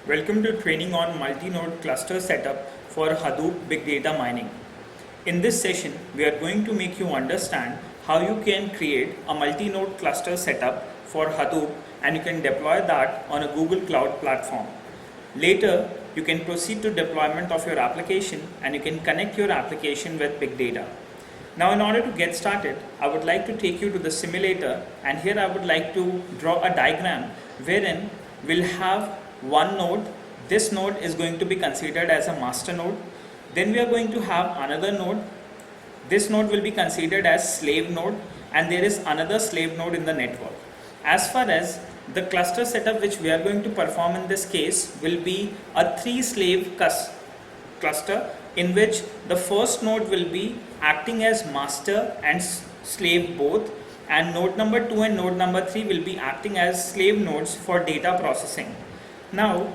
Welcome to training on multi-node cluster setup for Hadoop big data mining. In this session, we are going to make you understand how you can create a multi-node cluster setup for Hadoop and you can deploy that on a Google Cloud platform. Later, you can proceed to deployment of your application and you can connect your application with big data. Now in order to get started, I would like to take you to the simulator, and here I would like to draw a diagram wherein we'll have one node. This node is going to be considered as a master node. Then we are going to have another node. This node will be considered as slave node, and there is another slave node in the network. As far as the cluster setup which we are going to perform in this case will be a 3-slave cluster, in which the first node will be acting as master and slave both, and node number 2 and node number 3 will be acting as slave nodes for data processing. Now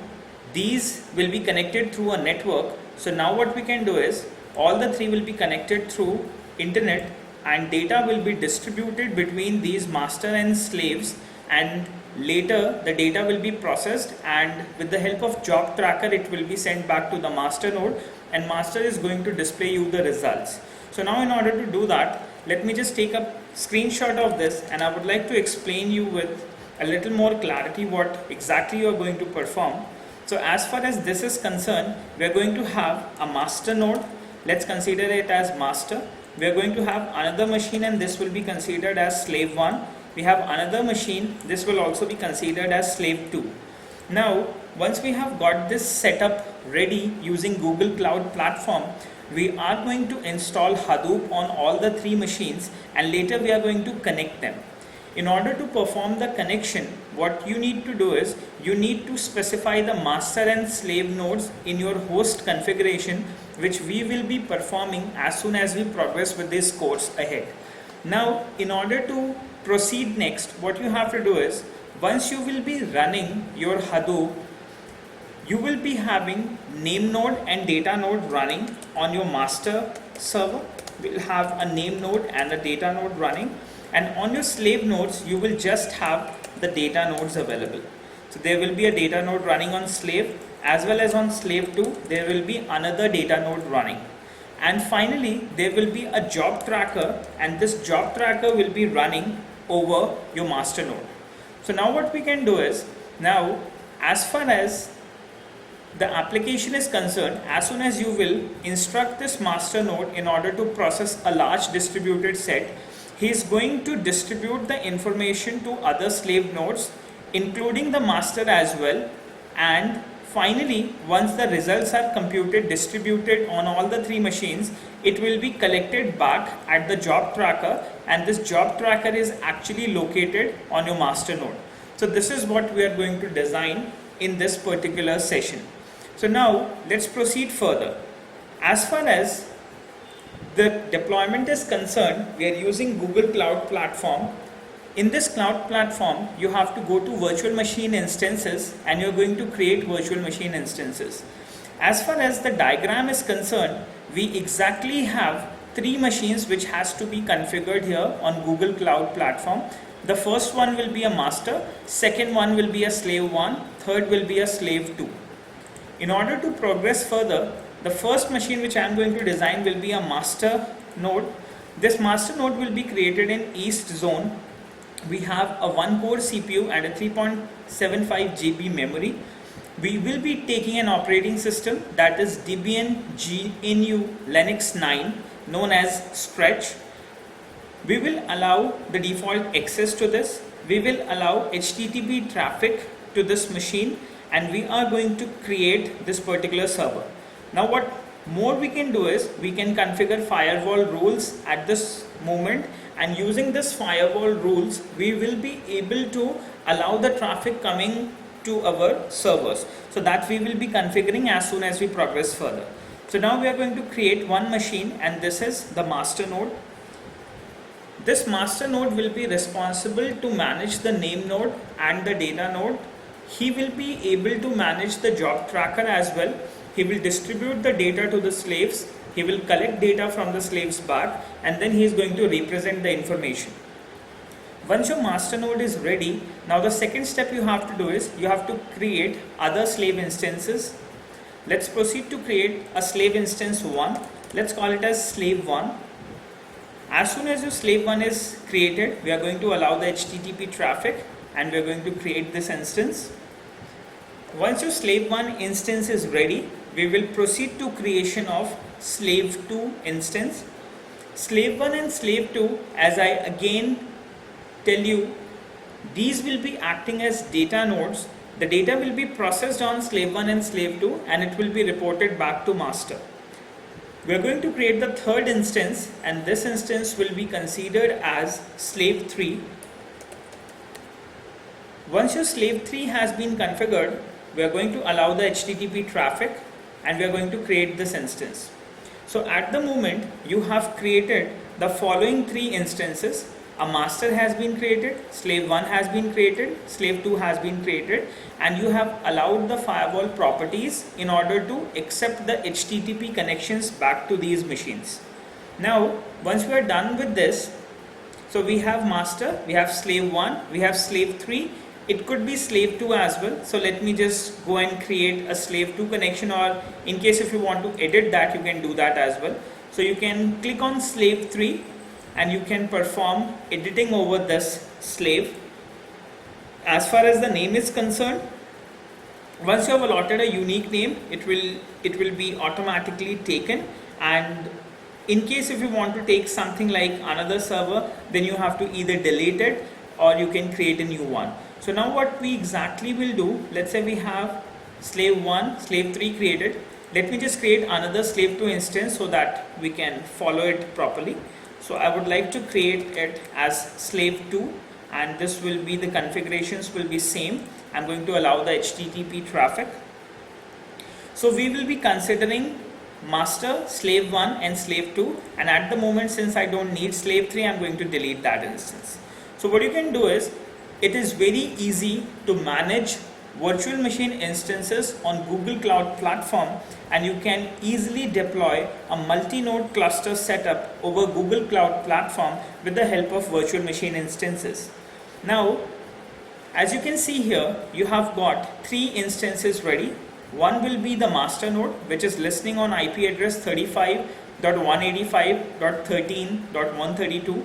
these will be connected through a network. So now what we can do is all the three will be connected through internet, and data will be distributed between these master and slaves, and later the data will be processed, and with the help of job tracker it will be sent back to the master node, and master is going to display you the results. So now in order to do that, let me just take a screenshot of this, and I would like to explain you with a little more clarity what exactly you are going to perform. So as far as this is concerned, we are going to have a master node. Let's consider it as master. We are going to have another machine, and this will be considered as slave 1. We have another machine, this will also be considered as slave 2. Now once we have got this setup ready using Google Cloud platform, we are going to install Hadoop on all the 3 machines, and later we are going to connect them. In order to perform the connection, what you need to do is you need to specify the master and slave nodes in your host configuration, which we will be performing as soon as we progress with this course ahead. Now in order to proceed next, what you have to do is, once you will be running your Hadoop, you will be having name node and data node running on your master server. We'll have a name node and a data node running, and on your slave nodes you will just have the data nodes available. So there will be a data node running on slave, as well as on slave 2 there will be another data node running, and finally there will be a job tracker, and this job tracker will be running over your master node. So now what we can do is, now as far as the application is concerned, as soon as you will instruct this master node in order to process a large distributed set, he is going to distribute the information to other slave nodes, including the master as well, and finally once the results are computed, distributed on all the 3 machines, it will be collected back at the job tracker, and this job tracker is actually located on your master node. So this is what we are going to design in this particular session. So now let's proceed further. As far as the deployment is concerned, we are using Google Cloud platform. In this cloud platform, you have to go to virtual machine instances, and you're going to create virtual machine instances. As far as the diagram is concerned, we exactly have 3 machines which has to be configured here on Google Cloud platform. The first one will be a master, second one will be a slave 1, third will be a slave 2. In order to progress further, the first machine which I am going to design will be a master node. This master node will be created in east zone. We have a 1-core CPU and a 3.75 GB memory. We will be taking an operating system, that is Debian GNU Linux 9, known as Stretch. We will allow the default access to this. We will allow HTTP traffic to this machine, and we are going to create this particular server. Now what more we can do is we can configure firewall rules at this moment, and using this firewall rules we will be able to allow the traffic coming to our servers. So that we will be configuring as soon as we progress further. So now we are going to create one machine, and this is the master node. This master node will be responsible to manage the name node and the data node. He will be able to manage the job tracker as well. He will distribute the data to the slaves. He will collect data from the slaves back, and then he is going to represent the information. Once your master node is ready, now the second step you have to do is you have to create other slave instances. Let's proceed to create a slave instance 1. Let's call it as slave 1. As soon as your slave 1 is created, we are going to allow the HTTP traffic and we are going to create this instance. Once your slave 1 instance is ready, we will proceed to creation of slave 2 instance. Slave 1 and slave 2, as I again tell you, these will be acting as data nodes. The data will be processed on slave 1 and slave 2 and it will be reported back to master. We are going to create the third instance and this instance will be considered as slave 3. Once your slave 3 has been configured, we are going to allow the HTTP traffic and we are going to create this instance. So at the moment you have created the following 3 instances. A master has been created, slave 1 has been created, slave 2 has been created, and you have allowed the firewall properties in order to accept the HTTP connections back to these machines. Now once we are done with this, so we have master, we have slave 1, we have slave 3, it could be slave 2 as well. So let me just go and create a slave 2 connection, or in case if you want to edit that, you can do that as well. So you can click on slave 3 and you can perform editing over this slave. As far as the name is concerned, once you have allotted a unique name, it will be automatically taken, and in case if you want to take something like another server, then you have to either delete it or you can create a new one. So now what we exactly will do, let's say we have slave 1, slave 3 created. Let me just create another slave 2 instance so that we can follow it properly. So I would like to create it as slave 2 and this will be, the configurations will be same. I'm going to allow the HTTP traffic. So we will be considering master, slave 1 and slave 2, and at the moment since I don't need slave 3, I'm going to delete that instance. So what you can do is, it is very easy to manage virtual machine instances on Google Cloud Platform, and you can easily deploy a multi-node cluster setup over Google Cloud Platform with the help of virtual machine instances. Now, as you can see here, you have got 3 instances ready. One will be the master node, which is listening on IP address 35.185.13.132.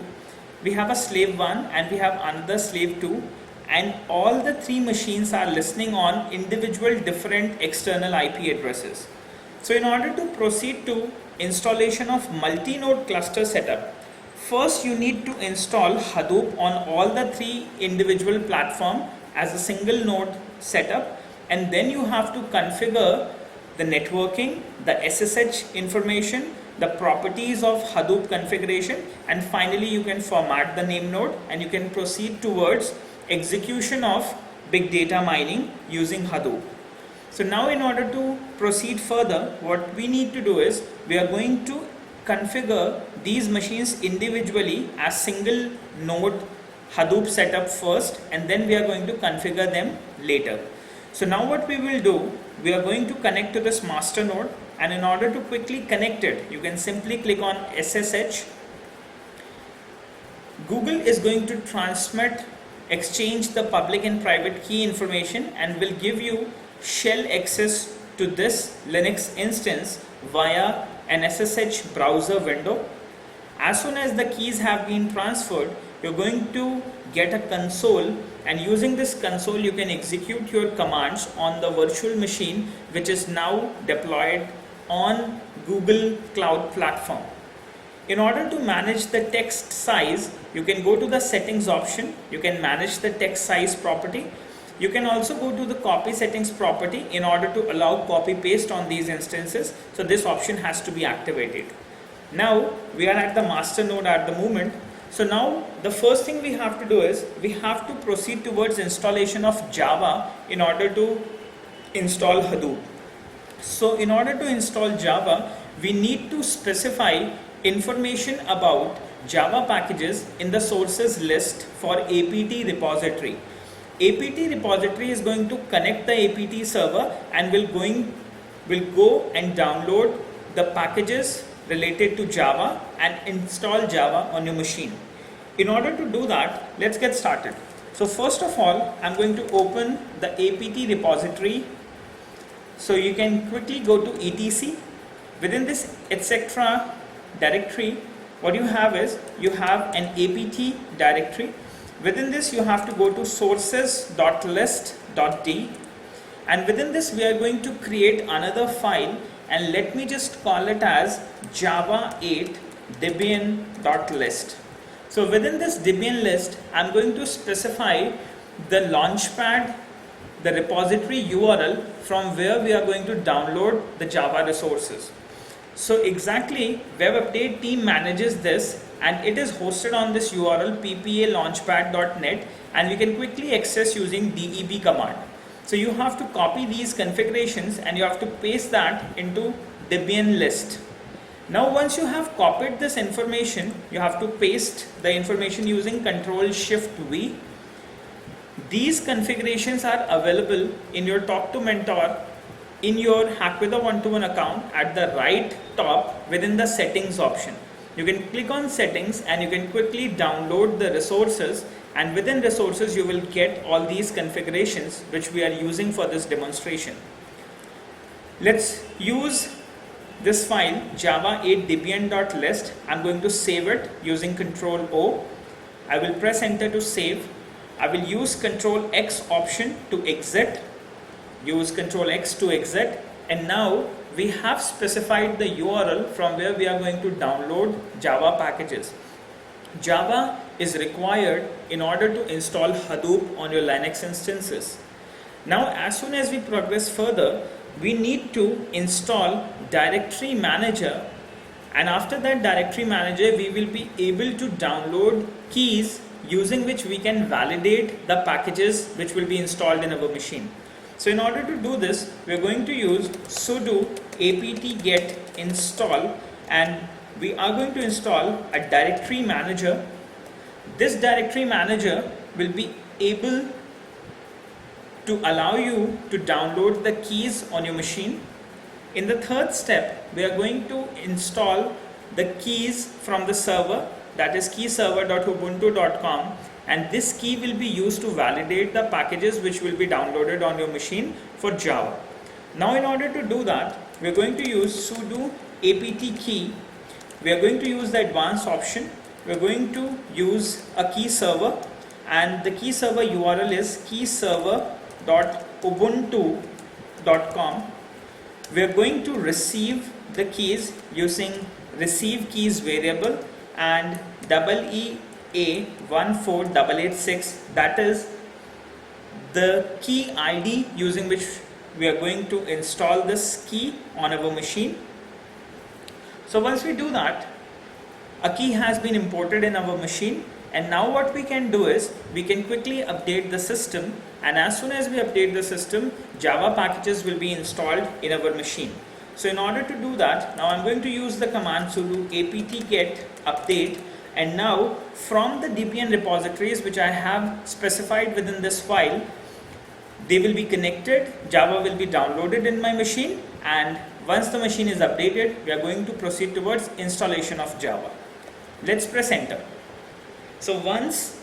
We have a slave 1 and we have another slave 2. And all the 3 machines are listening on individual different external IP addresses. So in order to proceed to installation of multi-node cluster setup, first you need to install Hadoop on all the 3 individual platforms as a single node setup, and then you have to configure the networking, the SSH information, the properties of Hadoop configuration, and finally you can format the name node and you can proceed towards execution of big data mining using Hadoop. So now in order to proceed further, what we need to do is we are going to configure these machines individually as single node Hadoop setup first, and then we are going to configure them later. So now what we will do, we are going to connect to this master node, and in order to quickly connect it, you can simply click on SSH. Google is going to exchange the public and private key information and will give you shell access to this Linux instance via an SSH browser window. As soon as the keys have been transferred, you're going to get a console, and using this console you can execute your commands on the virtual machine which is now deployed on Google Cloud Platform. In order to manage the text size, you can go to the settings option, you can manage the text size property. You can also go to the copy settings property in order to allow copy paste on these instances. So this option has to be activated. Now we are at the master node at the moment. So now the first thing we have to do is we have to proceed towards installation of Java in order to install Hadoop. So in order to install Java, we need to specify information about Java packages in the sources list for APT repository. APT repository is going to connect the APT server and will go and download the packages related to Java and install Java on your machine. In order to do that, let's get started. So first of all, I'm going to open the apt repository. So you can quickly go to etc. Within this etc. directory, what you have is you have an apt directory. Within this you have to go to sources.list.d, and within this we are going to create another file, and let me just call it as java 8 debian.list. So within this Debian list, I'm going to specify the launchpad, the repository URL from where we are going to download the Java resources. So exactly, Web Update team manages this, and it is hosted on this URL ppalaunchpad.net, and we can quickly access using deb command. So you have to copy these configurations and you have to paste that into Debian list. Now once you have copied this information, you have to paste the information using Ctrl+Shift+V. These configurations are available in your Talk to Mentor in your Hack with a One-to-One account at the right top within the settings option. You can click on settings and you can quickly download the resources, and within resources you will get all these configurations which we are using for this demonstration. Let's use this file java 8 debian.list. I'm going to save it using Ctrl O. I will press enter to save. I will use Ctrl X option to exit. Use Ctrl X to exit, and now we have specified the URL from where we are going to download Java packages. Java is required in order to install Hadoop on your Linux instances. Now as soon as we progress further, we need to install Directory Manager, and after that Directory Manager we will be able to download keys using which we can validate the packages which will be installed in our machine. So in order to do this, we are going to use sudo apt-get install, and we are going to install a Directory Manager. This Directory Manager will be able to allow you to download the keys on your machine. In the third step, we are going to install the keys from the server, that is keyserver.ubuntu.com, and this key will be used to validate the packages which will be downloaded on your machine for Java. Now in order to do that, we are going to use sudo apt-key. We are going to use the advanced option. We are going to use a key server, and the key server URL is keyserver.ubuntu.com. We are going to receive the keys using receive keys variable and EEA14886, that is the key ID using which we are going to install this key on our machine. So once we do that, a key has been imported in our machine, and now what we can do is we can quickly update the system, and as soon as we update the system, Java packages will be installed in our machine. So in order to do that, now I'm going to use the command sudo apt-get update, and now from the Debian repositories which I have specified within this file, they will be connected, Java will be downloaded in my machine, and once the machine is updated, we are going to proceed towards installation of Java. Let's press enter. So once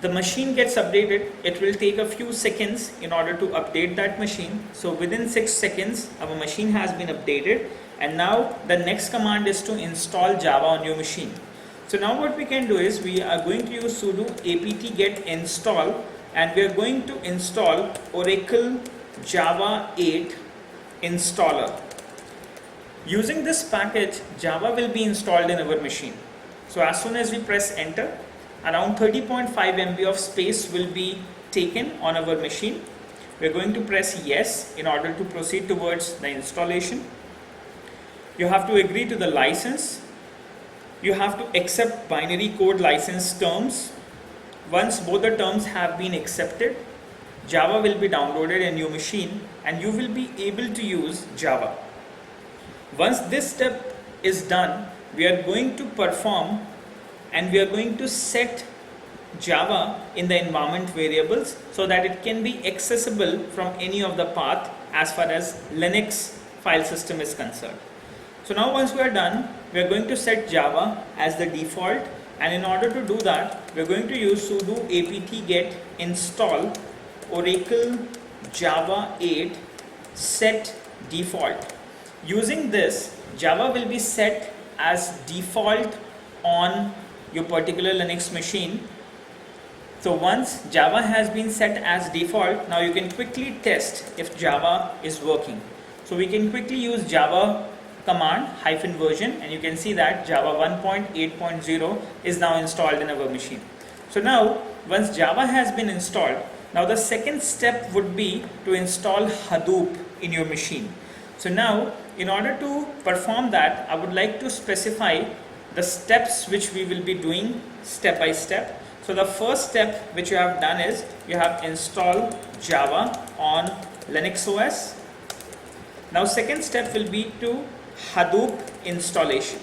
the machine gets updated, it will take a few seconds in order to update that machine. So within 6 seconds, our machine has been updated, and now the next command is to install Java on your machine. So now what we can do is we are going to use sudo apt-get install, and we are going to install Oracle Java 8 installer. Using this package, Java will be installed in our machine. So as soon as we press enter, around 30.5 MB of space will be taken on our machine. We are going to press yes in order to proceed towards the installation. You have to agree to the license. You have to accept binary code license terms. Once both the terms have been accepted, Java will be downloaded in your machine and you will be able to use Java. Once this step is done, we are going to perform and we are going to set Java in the environment variables so that it can be accessible from any of the path as far as Linux file system is concerned. So now once we are done, we are going to set Java as the default, And in order to do that, we're going to use sudo apt-get install Oracle Java 8 set default. Using this, Java will be set as default on your particular Linux machine. So once Java has been set as default, now you can quickly test if Java is working. So we can quickly use Java command -version, and you can see that Java 1.8.0 is now installed in our machine. So now once Java has been installed, now the second step would be to install Hadoop in your machine. So now in order to perform that, I would like to specify the steps which we will be doing step by step. So the first step which you have done is you have installed Java on Linux OS. Now second step will be to Hadoop installation.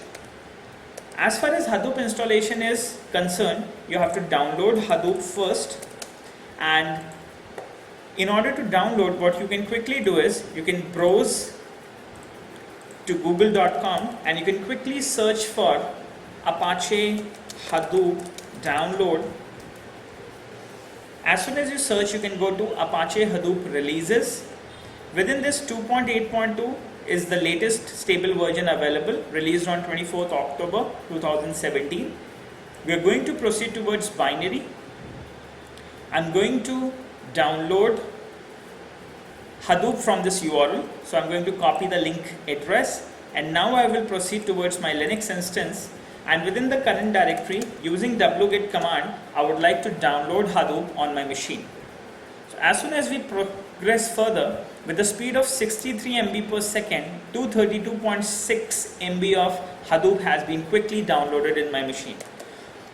As far as Hadoop installation is concerned, you have to download Hadoop first, and in order to download, what you can quickly do is you can browse to google.com and you can quickly search for Apache Hadoop download. As soon as you search, you can go to Apache Hadoop releases. Within this, 2.8.2 is the latest stable version available, released on 24th October 2017. We are going to proceed towards binary. I'm going to download Hadoop from this URL. So I'm going to copy the link address, and now I will proceed towards my Linux instance. And within the current directory, using wget command, I would like to download Hadoop on my machine. So as soon as we progress further, with the speed of 63 MB per second, 232.6 MB of Hadoop has been quickly downloaded in my machine.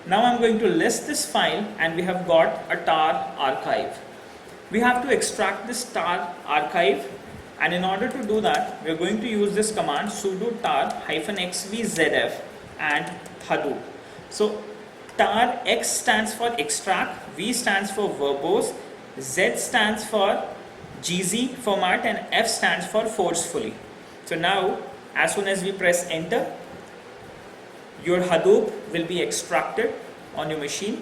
Now I'm going to list this file, and we have got a tar archive. We have to extract this tar archive, and in order to do that, we are going to use this command sudo tar-xvzf and Hadoop. So tar x stands for extract, v stands for verbose, z stands for GZ format, and f stands for forcefully. So now as soon as we press enter, your Hadoop will be extracted on your machine.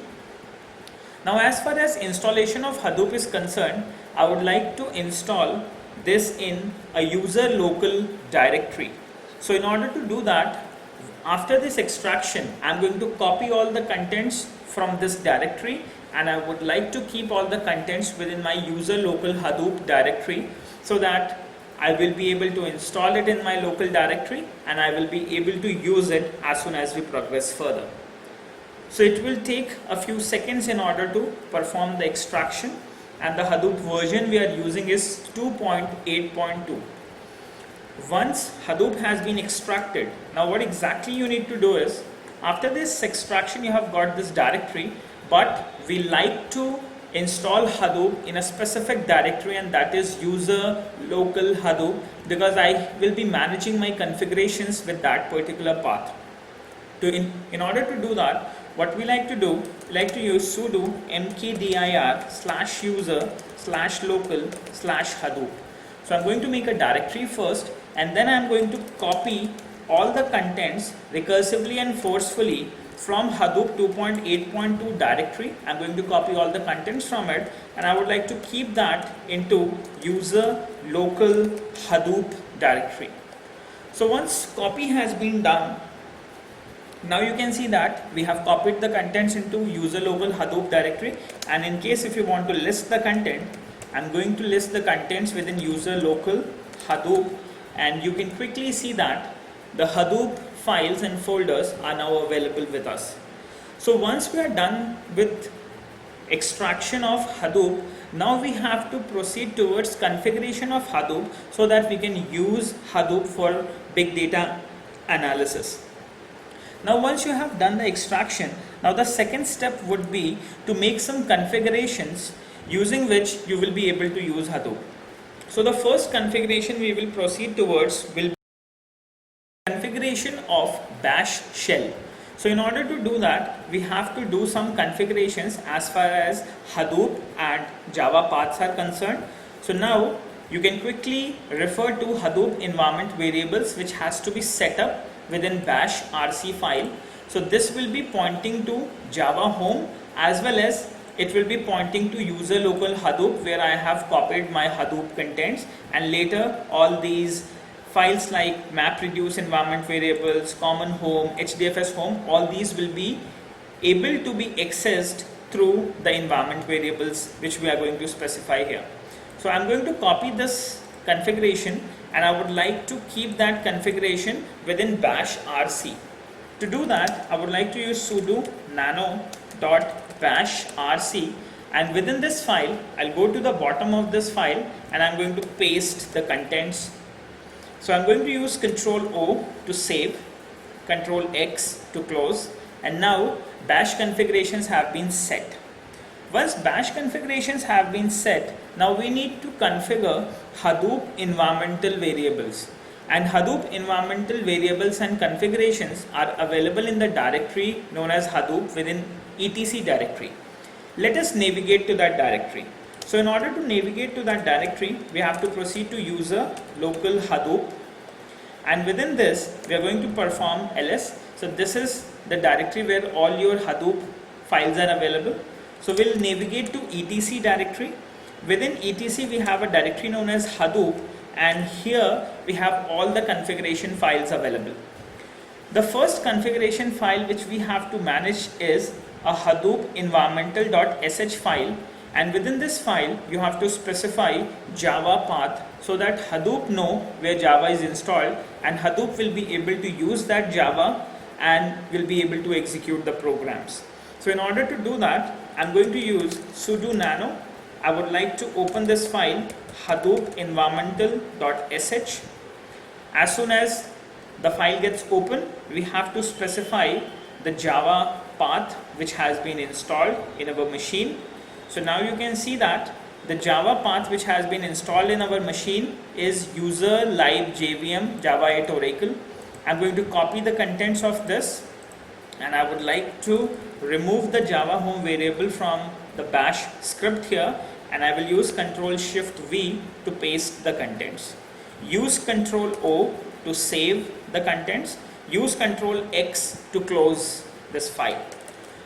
Now as far as installation of Hadoop is concerned, I would like to install this in a user local directory. So in order to do that, after this extraction, I'm going to copy all the contents from this directory, and I would like to keep all the contents within my user local Hadoop directory, so that I will be able to install it in my local directory, and I will be able to use it as soon as we progress further. So it will take a few seconds in order to perform the extraction, and the Hadoop version we are using is 2.8.2. Once Hadoop has been extracted, now what exactly you need to do is, after this extraction you have got this directory, but we like to install Hadoop in a specific directory, and that is user local Hadoop, because I will be managing my configurations with that particular path. In order to do that, what we like to do, we like to use sudo mkdir/user/local/Hadoop. So I'm going to make a directory first, and then I'm going to copy all the contents recursively and forcefully from Hadoop 2.8.2 directory. I'm going to copy all the contents from it, and I would like to keep that into user local Hadoop directory. So once copy has been done, now you can see that we have copied the contents into user local Hadoop directory, and in case if you want to list the content, I'm going to list the contents within user local Hadoop, and you can quickly see that the Hadoop files and folders are now available with us. So once we are done with extraction of Hadoop, now we have to proceed towards configuration of Hadoop so that we can use Hadoop for big data analysis. Now once you have done the extraction, now the second step would be to make some configurations using which you will be able to use Hadoop. So the first configuration we will proceed towards will be configuration of bash shell. So in order to do that, we have to do some configurations as far as Hadoop and Java paths are concerned. So now you can quickly refer to Hadoop environment variables, which has to be set up within bash rc file. So this will be pointing to Java home, as well as it will be pointing to user local Hadoop, where I have copied my Hadoop contents, and later all these files like MapReduce environment variables, common home, HDFS home, all these will be able to be accessed through the environment variables which we are going to specify here. So I'm going to copy this configuration, and I would like to keep that configuration within bash rc. To do that, I would like to use sudo nano.bash rc, and within this file I'll go to the bottom of this file and I'm going to paste the contents. So I'm going to use Ctrl O to save, Ctrl X to close, and now bash configurations have been set. Once bash configurations have been set, now we need to configure Hadoop environmental variables. And Hadoop environmental variables and configurations are available in the directory known as Hadoop within etc directory. Let us navigate to that directory. So in order to navigate to that directory, we have to proceed to user local Hadoop, and within this we are going to perform ls. So this is the directory where all your Hadoop files are available. So we'll navigate to etc directory. Within etc we have a directory known as Hadoop, and here we have all the configuration files available. The first configuration file which we have to manage is a Hadoop environmental.sh file, and within this file you have to specify Java path so that Hadoop know where Java is installed, and Hadoop will be able to use that Java and will be able to execute the programs. So in order to do that, I'm going to use sudo nano. I would like to open this file Hadoop environmental.sh. As soon as the file gets open, we have to specify the Java path which has been installed in our machine. So now you can see that the Java path which has been installed in our machine is user lib jvm java 8 oracle. I'm going to copy the contents of this, and I would like to remove the Java home variable from the bash script here, and I will use Ctrl Shift V to paste the contents. Use Ctrl O to save the contents. Use Ctrl X to close this file.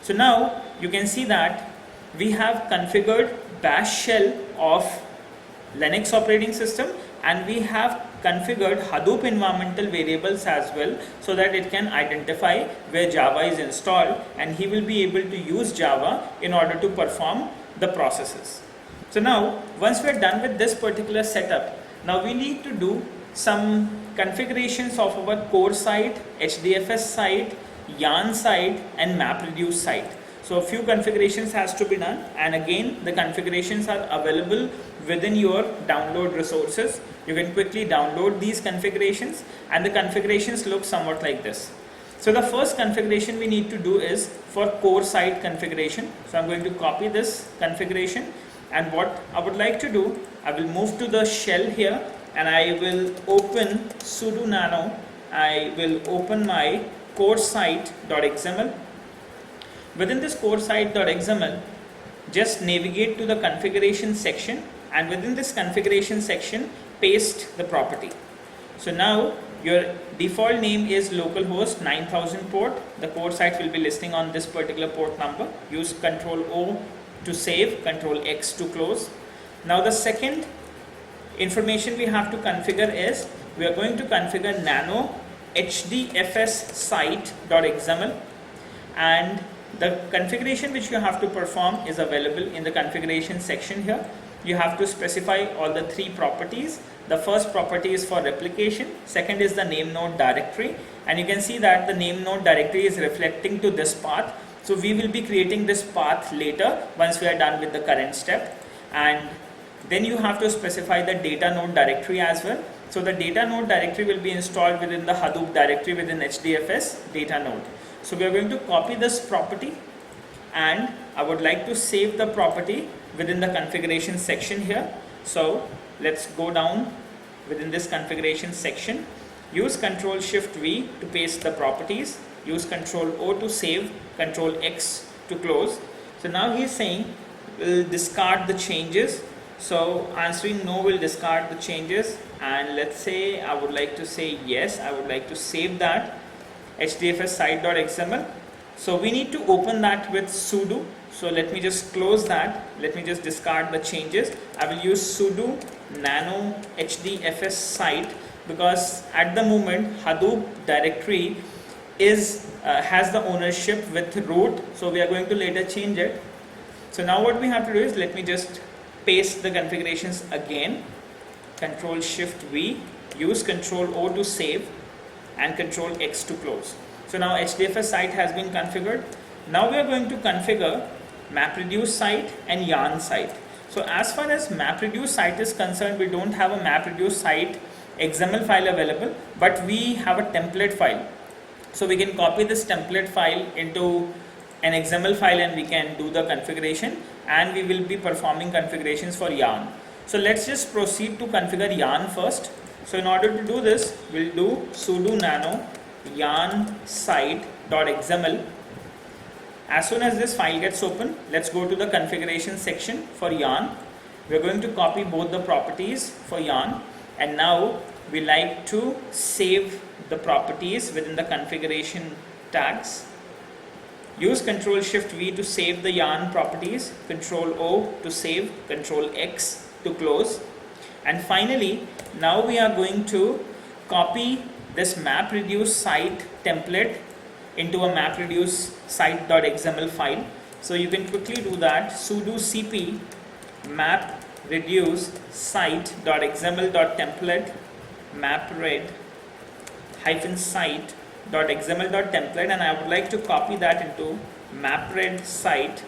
So now you can see that we have configured bash shell of Linux operating system, and we have configured Hadoop environmental variables as well, so that it can identify where Java is installed, and he will be able to use Java in order to perform the processes. So now once we are done with this particular setup, now we need to do some configurations of our core site, HDFS site, yarn site, and MapReduce site. So a few configurations has to be done, and again the configurations are available within your download resources. You can quickly download these configurations, and the configurations look somewhat like this. So the first configuration we need to do is for core site configuration. So I'm going to copy this configuration, and what I would like to do, I will move to the shell here, and I will open sudo nano. I will open my core site.xml. Within this core site.xml, just navigate to the configuration section, and within this configuration section paste the property. So now your default name is localhost 9000 port. The core site will be listing on this particular port number. Use Ctrl O to save, Ctrl X to close. Now the second information we have to configure is we are going to configure nano hdfs site.xml, and the configuration which you have to perform is available in the configuration section here. You have to specify all the three properties. The first property is for replication, second is the name node directory, and you can see that the name node directory is reflecting to this path. So we will be creating this path later once we are done with the current step. And then you have to specify the data node directory as well. So the data node directory will be installed within the Hadoop directory within HDFS data node. So we are going to copy this property, and I would like to save the property within the configuration section here. So let's go down within this configuration section. Use Ctrl Shift V to paste the properties. Use Ctrl O to save, Ctrl X to close. So now he is saying we'll discard the changes. So answering no will discard the changes, and let's say I would like to say yes, I would like to save that HDFS site.xml. So we need to open that with sudo. So let me just close that. Let me just discard the changes. I will use sudo nano hdfs site because at the moment Hadoop directory has the ownership with root. So we are going to later change it. So now what we have to do is, let me just paste the configurations again. Control Shift V, use Control O to save and Control X to close. So now HDFS site has been configured. Now we are going to configure MapReduce site and yarn site. So as far as MapReduce site is concerned, we don't have a MapReduce site XML file available, but we have a template file. So we can copy this template file into an XML file and we can do the configuration, and we will be performing configurations for yarn. So let's just proceed to configure yarn first. So in order to do this, we'll do sudo nano yarn site.xml. As soon as this file gets open, let's go to the configuration section for yarn. We're going to copy both the properties for yarn, and now we like to save the properties within the configuration tags. Use Control Shift V to save the yarn properties, Control O to save, Control X to close. And finally, now we are going to copy this MapReduce site template into a MapReduce site.xml file. So you can quickly do that. Sudo cp MapReduce site.xml.template mapred-site.xml.template, and I would like to copy that into mapred site.xml.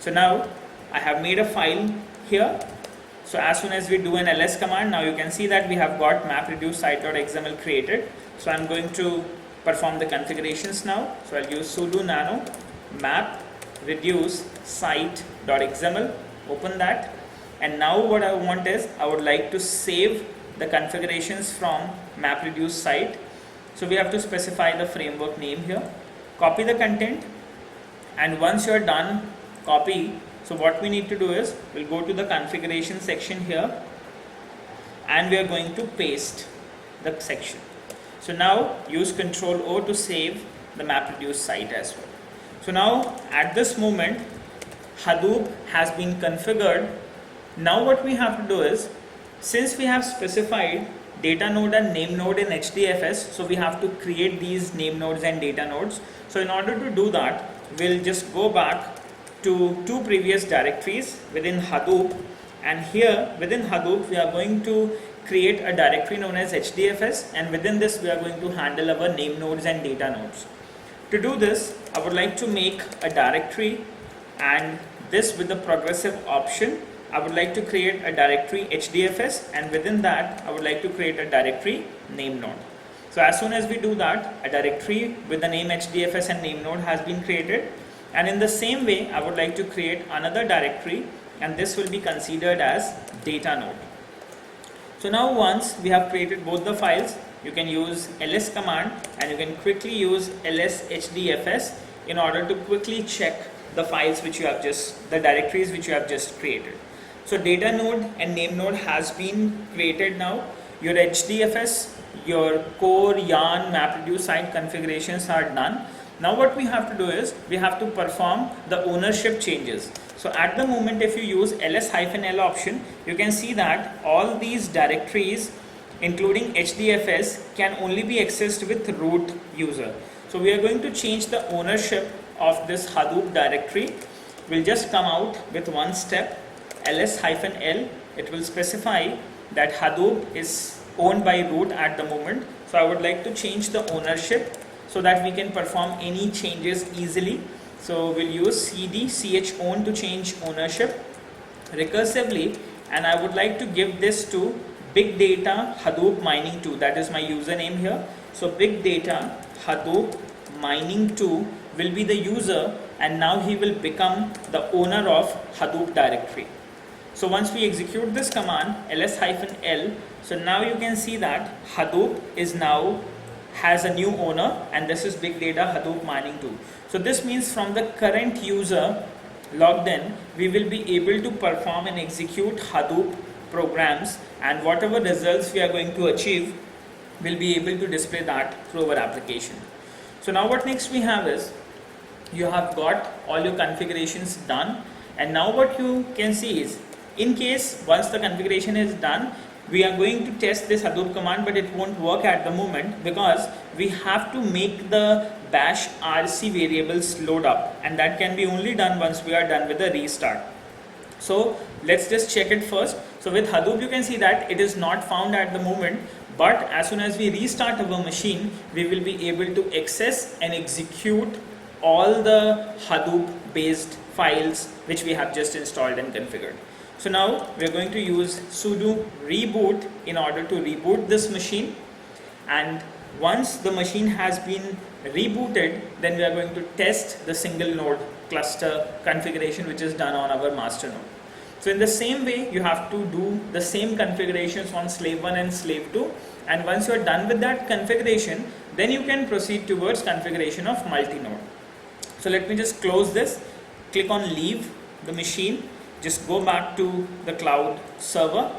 So now I have made a file here. So as soon as we do an ls command, now you can see that we have got MapReduce site.xml created. So I'm going to perform the configurations now. So I'll use sudo nano MapReduce site.xml, open that, and now what I want is, I would like to save the configurations from MapReduce site. So we have to specify the framework name here, copy the content, and once you are done copy, so what we need to do is, we'll go to the configuration section here and we are going to paste the section. So now use Control O to save the MapReduce site as well. So now at this moment Hadoop has been configured. Now what we have to do is, since we have specified data node and name node in HDFS, so we have to create these name nodes and data nodes. So in order to do that, we'll just go back to two previous directories within Hadoop, and here within Hadoop we are going to create a directory known as HDFS, and within this we are going to handle our name nodes and data nodes. To do this, I would like to make a directory, and this with the progressive option, I would like to create a directory HDFS, and within that I would like to create a directory name node. So as soon as we do that, a directory with the name HDFS and name node has been created, and in the same way I would like to create another directory, and this will be considered as data node. So now once we have created both the files, you can use ls command and you can quickly use ls hdfs in order to quickly check the files which you have the directories which you have just created. So data node and name node has been created now. Your HDFS, your core, yarn, MapReduce site configurations are done. Now what we have to do is, we have to perform the ownership changes. So at the moment if you use ls-l option, you can see that all these directories including HDFS can only be accessed with root user. So we are going to change the ownership of this Hadoop directory. We'll just come out with one step, ls-l, it will specify that Hadoop is owned by root at the moment. So I would like to change the ownership so that we can perform any changes easily. So we'll use cd chown to change ownership recursively, and I would like to give this to Big Data Hadoop Mining 2, that is my username here. So Big Data Hadoop Mining 2 will be the user, and now he will become the owner of Hadoop directory. So once we execute this command ls-l, so now you can see that Hadoop has a new owner, and this is Big Data Hadoop Mining 2. So this means from the current user logged in, we will be able to perform and execute Hadoop programs, and whatever results we are going to achieve, we'll be able to display that through our application. So now what next we have is, you have got all your configurations done, and now what you can see is, in case once the configuration is done, we are going to test this Hadoop command, but it won't work at the moment because we have to make the bash RC variables load up, and that can be only done once we are done with the restart. So let's just check it first. So with Hadoop you can see that it is not found at the moment, but as soon as we restart our machine, we will be able to access and execute all the Hadoop based files which we have just installed and configured. So now we are going to use sudo reboot in order to reboot this machine, and once the machine has been rebooted, then we are going to test the single node cluster configuration which is done on our master node. So in the same way, you have to do the same configurations on slave 1 and slave 2, and once you are done with that configuration, then you can proceed towards configuration of multi-node. So let me just close this, click on leave the machine, just go back to the cloud server,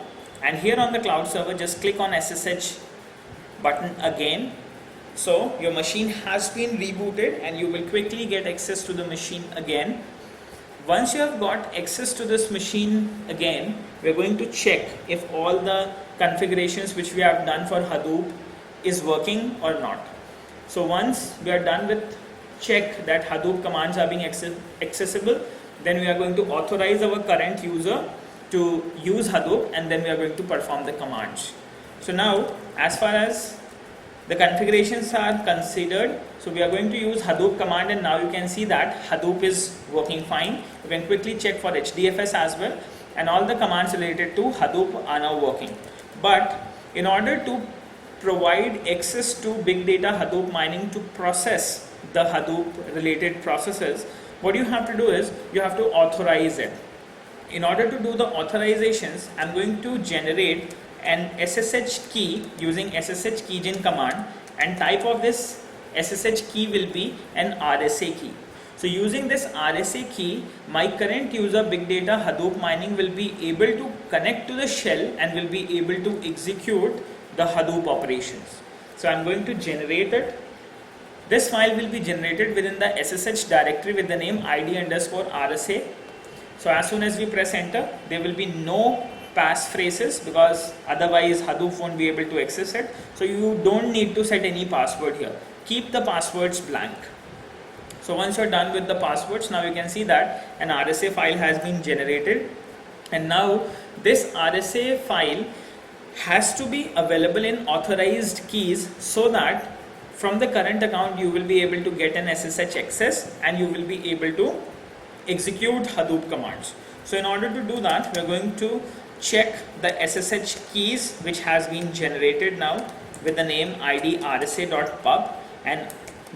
and here on the cloud server just click on SSH button again. So your machine has been rebooted and you will quickly get access to the machine again. Once you have got access to this machine again, we are going to check if all the configurations which we have done for Hadoop is working or not. So once we are done with check that Hadoop commands are being accessible, then we are going to authorize our current user to use Hadoop, and then we are going to perform the commands. So now as far as the configurations are considered, so we are going to use Hadoop command, and now you can see that Hadoop is working fine. You can quickly check for HDFS as well, and all the commands related to Hadoop are now working. But in order to provide access to big data Hadoop mining to process the Hadoop related processes, what you have to do is you have to authorize it. In order to do the authorizations, I'm going to generate an SSH key using SSH keygen command, and type of this SSH key will be an RSA key. So using this RSA key, my current user big data Hadoop mining will be able to connect to the shell and will be able to execute the Hadoop operations. So I'm going to generate it. This file will be generated within the SSH directory with the name id_RSA. So as soon as we press enter, there will be no passphrases because otherwise Hadoop won't be able to access it. So you don't need to set any password here. Keep the passwords blank. So once you're done with the passwords, now you can see that an RSA file has been generated, and now this RSA file has to be available in authorized keys so that from the current account you will be able to get an SSH access and you will be able to execute Hadoop commands. So in order to do that, we are going to check the SSH keys which has been generated now with the name id_rsa.pub, and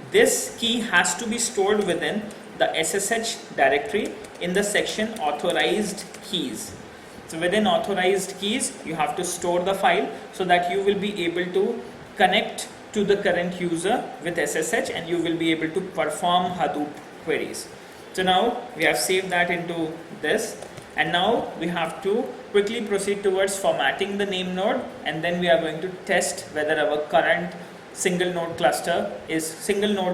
this key has to be stored within the SSH directory in the section authorized keys. So within authorized keys, you have to store the file so that you will be able to connect to the current user with SSH and you will be able to perform Hadoop queries. So now we have saved that into this, and now we have to quickly proceed towards formatting the name node, and then we are going to test whether our current single node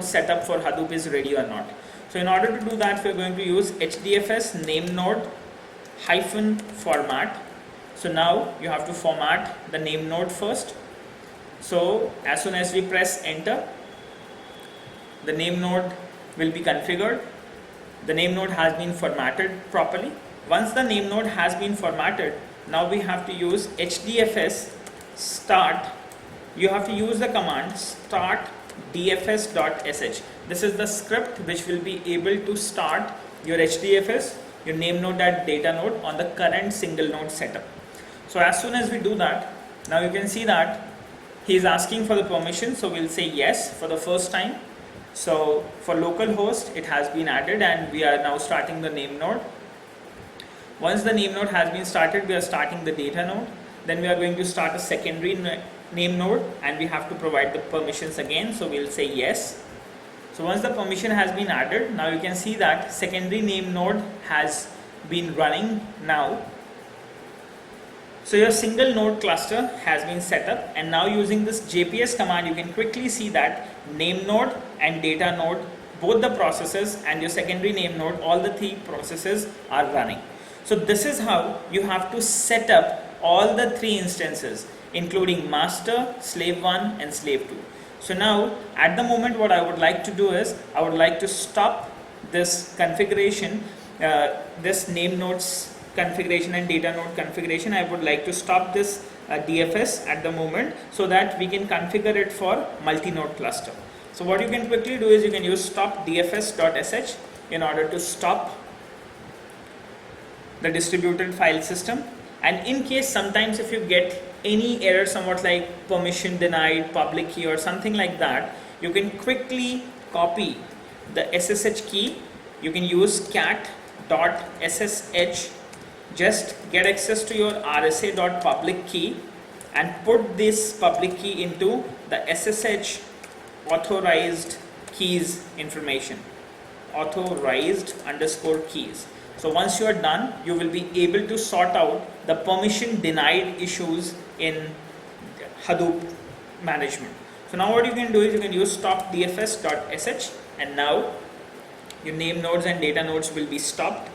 setup for Hadoop is ready or not. So in order to do that, we are going to use HDFS name node -format. So now you have to format the name node first. So as soon as we press enter, the name node will be configured. The name node has been formatted properly. Once the name node has been formatted, now we have to use HDFS start. You have to use the command start dfs.sh. This is the script which will be able to start your HDFS, your name node at data node on the current single node setup. So as soon as we do that, now you can see that he is asking for the permission, so we'll say yes for the first time. So for localhost, it has been added and we are now starting the name node. Once the name node has been started, we are starting the data node. Then we are going to start a secondary name node and we have to provide the permissions again, so we'll say yes. So once the permission has been added, now you can see that secondary name node has been running now. So your single node cluster has been set up, and now using this JPS command you can quickly see that name node and data node, both the processes and your secondary name node, all the three processes are running. So this is how you have to set up all the three instances, including master, slave 1 and slave 2. So now at the moment what I would like to do is I would like to stop this configuration, this name nodes configuration and data node configuration. I would like to stop this DFS at the moment so that we can configure it for multi-node cluster. So what you can quickly do is you can use stop dfs.sh in order to stop the distributed file system. And in case sometimes if you get any error somewhat like permission denied, public key or something like that, you can quickly copy the SSH key. You can use cat.ssh, just get access to your rsa.public key and put this public key into the SSH authorized keys information, authorized underscore keys. So once you are done, you will be able to sort out the permission denied issues in Hadoop management. So now what you can do is you can use stop dfs.sh, and now your name nodes and data nodes will be stopped.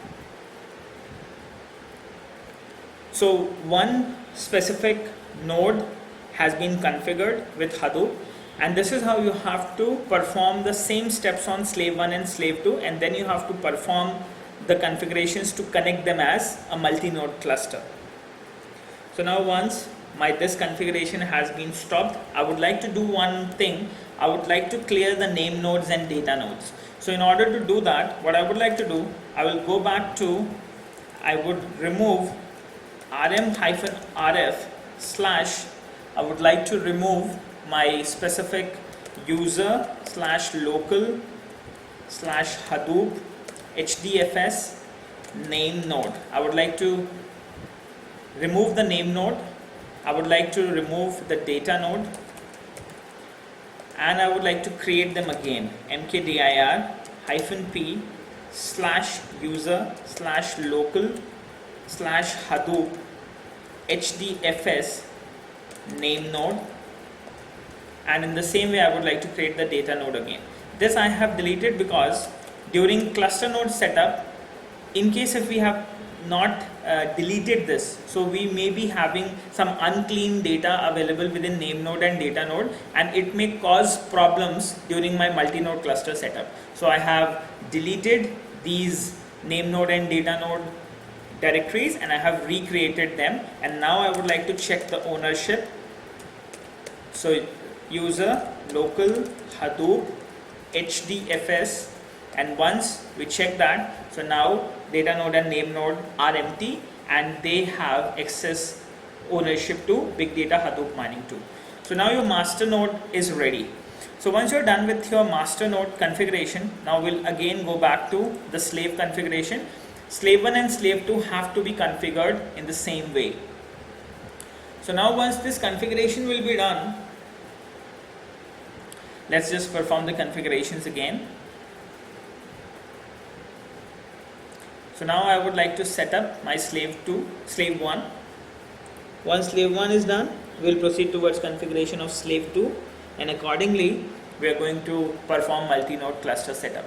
So one specific node has been configured with Hadoop, and this is how you have to perform the same steps on slave 1 and slave 2, and then you have to perform the configurations to connect them as a multi-node cluster. So now once this configuration has been stopped, I would like to do one thing. I would like to clear the name nodes and data nodes. So in order to do that, what I would like to do, I will go back to, I would remove rm-rf / I would like to remove my specific user / local / Hadoop HDFS name node. I would like to remove the name node. I would like to remove the data node, and I would like to create them again. mkdir-p / user / local / Hadoop HDFS name node, and in the same way I would like to create the data node again. This I have deleted because during cluster node setup, in case if we have not deleted this, so we may be having some unclean data available within name node and data node, and it may cause problems during my multi-node cluster setup. So I have deleted these name node and data node directories and I have recreated them, and now I would like to check the ownership. So user local Hadoop HDFS, and once we check that, so now data node and name node are empty and they have access ownership to Big Data Hadoop Mining 2. So now your master node is ready. So once you're done with your master node configuration, now we'll again go back to the slave configuration. Slave 1 and slave 2 have to be configured in the same way. So now once this configuration will be done, let's just perform the configurations again. So now I would like to set up my slave 1. Once slave 1 is done, we will proceed towards configuration of slave 2, and accordingly we are going to perform multi-node cluster setup.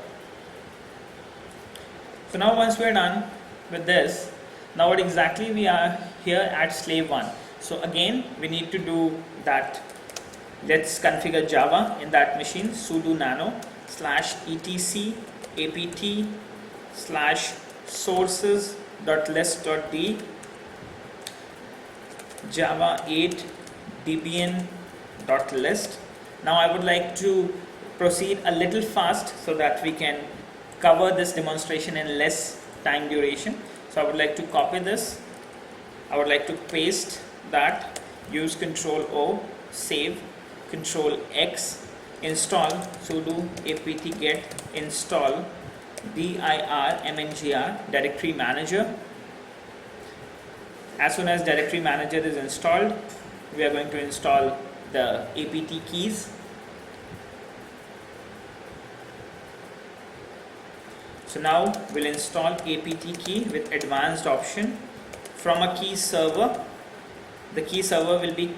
So now once we are done with this, now what exactly we are here at slave 1. So again we need to do that. Let's configure Java in that machine. Sudo nano /etc apt /sources.list.d java 8 debian.list. Now I would like to proceed a little fast so that we can cover this demonstration in less time duration. So I would like to copy this, I would like to paste that, use Ctrl O, save, Ctrl X, install sudo apt get install dir mngr directory manager. As soon as directory manager is installed, we are going to install the apt keys. So now we'll install apt key with advanced option from a key server. The key server will be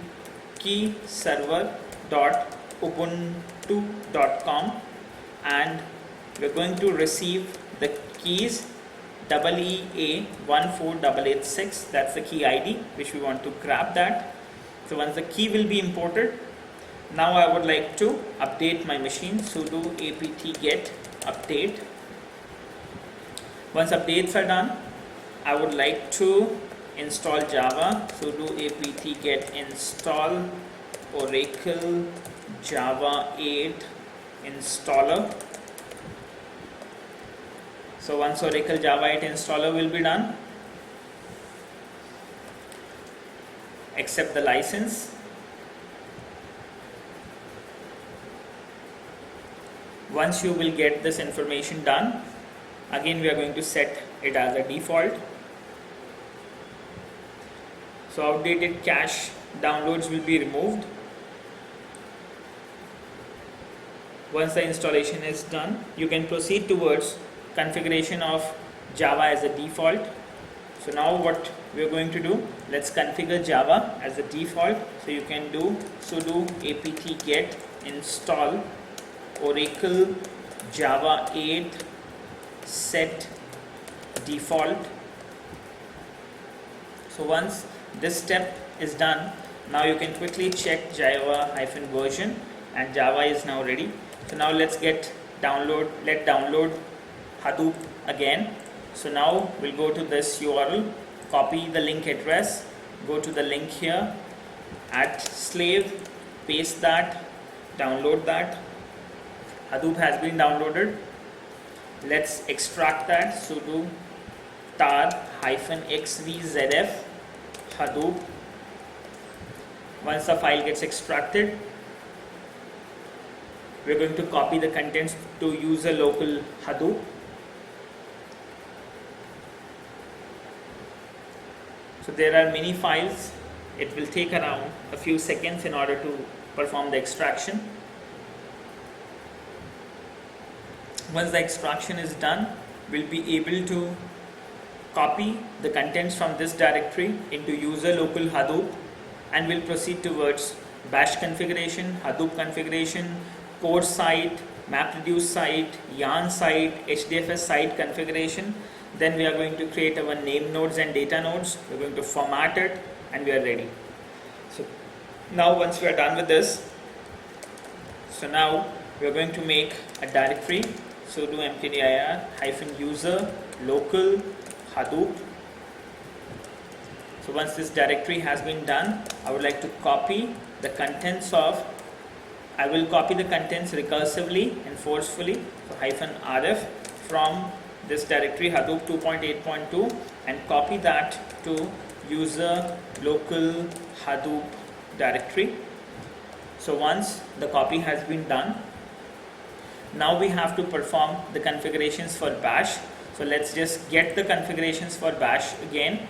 keyserver.ubuntu.com, and we're going to receive the keys EEA14886. That's the key ID which we want to grab that. So once the key will be imported, now I would like to update my machine. Sudo apt get update. Once updates are done, I would like to install Java. Sudo apt get install Oracle Java 8 installer. So once Oracle Java 8 installer will be done, accept the license. Once you will get this information done, again we are going to set it as a default. So outdated cache downloads will be removed. Once the installation is done, you can proceed towards configuration of Java as a default. So now what we are going to do, let's configure Java as a default. So you can do sudo apt get install Oracle Java 8 set default. So once this step is done, now you can quickly check Java -version, and Java is now ready. So now let's download Hadoop again. So now we'll go to this URL, copy the link address, go to the link here, add slave, paste that, download that. Hadoop has been downloaded. Let's extract that. Sudo tar -xvzf Hadoop. Once the file gets extracted, we're going to copy the contents to user local Hadoop. So there are many files. It will take around a few seconds in order to perform the extraction. Once the extraction is done, we'll be able to copy the contents from this directory into user local Hadoop, and we'll proceed towards bash configuration, Hadoop configuration, core site, MapReduce site, yarn site, HDFS site configuration. Then we are going to create our name nodes and data nodes. We're going to format it, and we are ready. So now once we are done with this, so now we are going to make a directory. Sudo mkdir -user local Hadoop. So once this directory has been done, I would like to copy the contents I will copy the contents recursively and forcefully. So -rf from this directory Hadoop 2.8.2 and copy that to user local Hadoop directory. So once the copy has been done, now we have to perform the configurations for bash. So let's just get the configurations for bash again.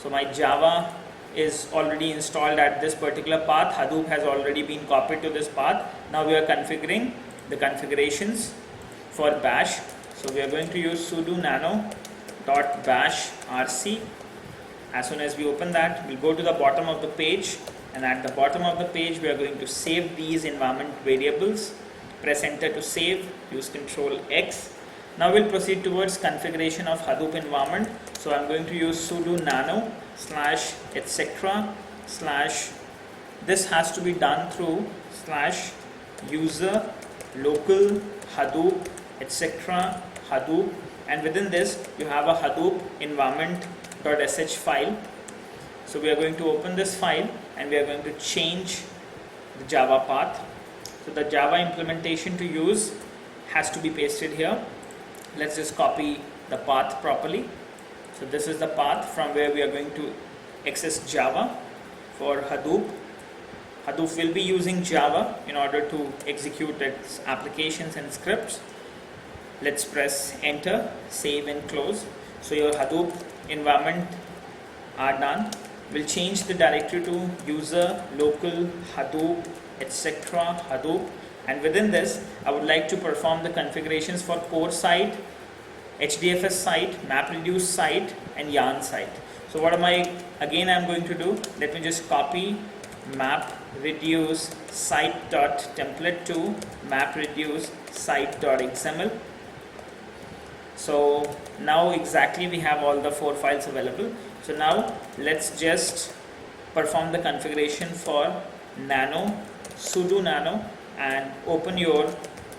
So my Java is already installed at this particular path. Hadoop has already been copied to this path. Now we are configuring the configurations for bash. So we are going to use sudo nano.bash rc. As soon as we open that, we'll go to the bottom of the page, and at the bottom of the page we are going to save these environment variables. Press enter to save, use Ctrl X. Now we'll proceed towards configuration of Hadoop environment. So I'm going to use sudo nano / etc. / this has to be done through / user local Hadoop etc. Hadoop, and within this you have a Hadoop environment.sh file. So we are going to open this file, and we are going to change the Java path. So the Java implementation to use has to be pasted here. Let's just copy the path properly. So this is the path from where we are going to access Java for Hadoop. Hadoop will be using Java in order to execute its applications and scripts. Let's press enter, save and close. So your Hadoop environment are done. We'll change the directory to user local Hadoop etc. Hadoop, and within this I would like to perform the configurations for core site, HDFS site, MapReduce site and yarn site. So what am I, again I'm going to do, let me just copy map reduce site.template to map reduce site.xml. So now exactly we have all the 4 files available. So now let's just perform the configuration for nano, sudo nano, and open your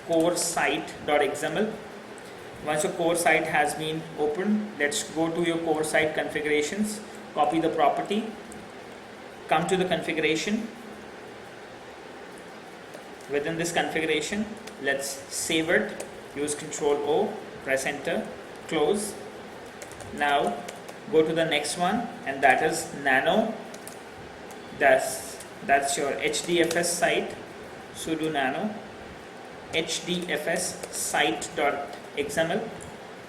core site.xml. Once your core site has been opened, let's go to your core site configurations, copy the property, come to the configuration. Within this configuration, let's save it, use Ctrl O, press enter, close. Now go to the next one, and that is nano. That's your HDFS site, sudo nano HDFS site.xml.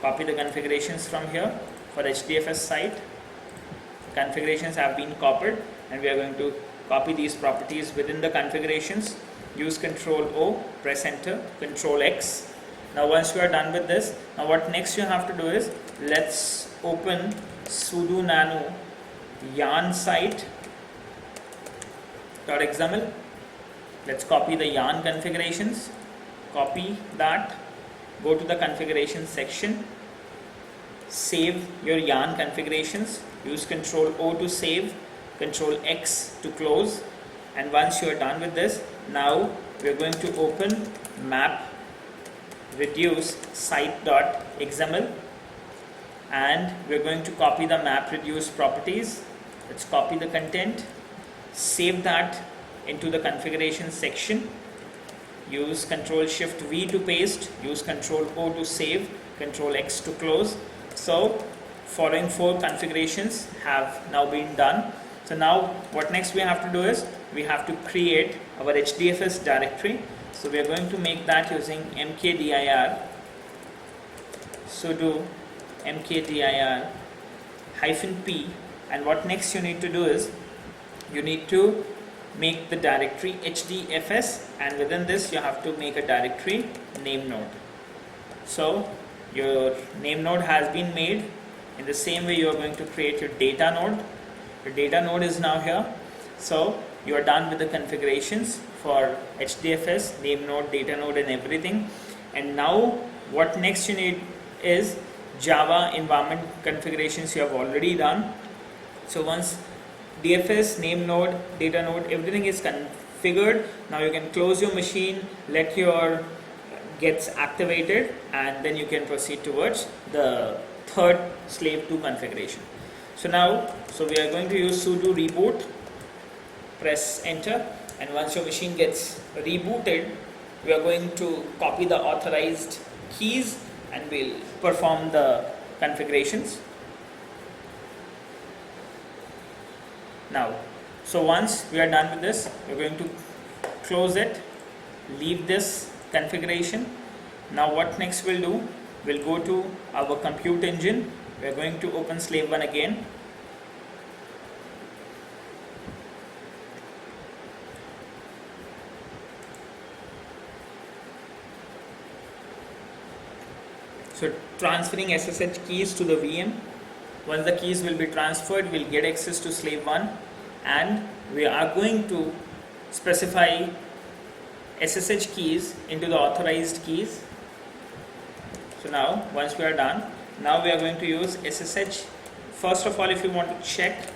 Copy the configurations from here for HDFS site. Configurations have been copied, and we are going to copy these properties within the configurations. Use Ctrl O, press enter, Ctrl X. Now once you are done with this, now what next you have to do is, let's open sudo nano yarn site.xml. Let's copy the yarn configurations, copy that, go to the configuration section, save your yarn configurations, use Ctrl O to save, Ctrl X to close. And once you are done with this, now we are going to open map reduce site.xml, and we are going to copy the map reduce properties. Let's copy the content, save that into the configuration section, use Ctrl Shift V to paste, use Ctrl O to save, Ctrl X to close. So following 4 configurations have now been done. So now what next we have to do is, we have to create our HDFS directory. So we are going to make that using mkdir, sudo mkdir -p, and what next you need to do is, you need to make the directory HDFS, and within this you have to make a directory name node. So your name node has been made. In the same way, you are going to create your data node. Your data node is now here. So you are done with the configurations for HDFS, name node, data node, and everything. And now what next you need is Java environment configurations you have already done. So once DFS, name node, data node, everything is configured, now you can close your machine, let your gets activated, and then you can proceed towards the third slave 2 configuration. So now, we are going to use sudo reboot, press enter, and once your machine gets rebooted, we are going to copy the authorized keys and we'll perform the configurations. Now, so once we are done with this, we're going to close it, leave this configuration. Now what next we'll do, we'll go to our compute engine. We're going to open slave 1 again. So transferring SSH keys to the VM. Once the keys will be transferred, we'll get access to slave 1, and we are going to specify SSH keys into the authorized keys. So now once we are done, now we are going to use SSH. First of all, if you want to check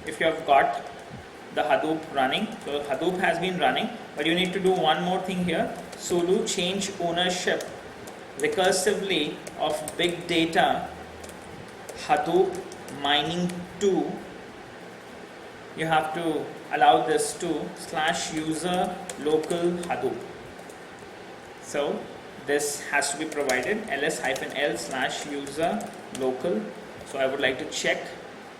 if you have got the Hadoop running, so Hadoop has been running, but you need to do one more thing here. Sudo change ownership recursively of big data Hadoop mining 2. You have to allow this to /user local Hadoop. So this has to be provided, ls-l/user local. So I would like to check.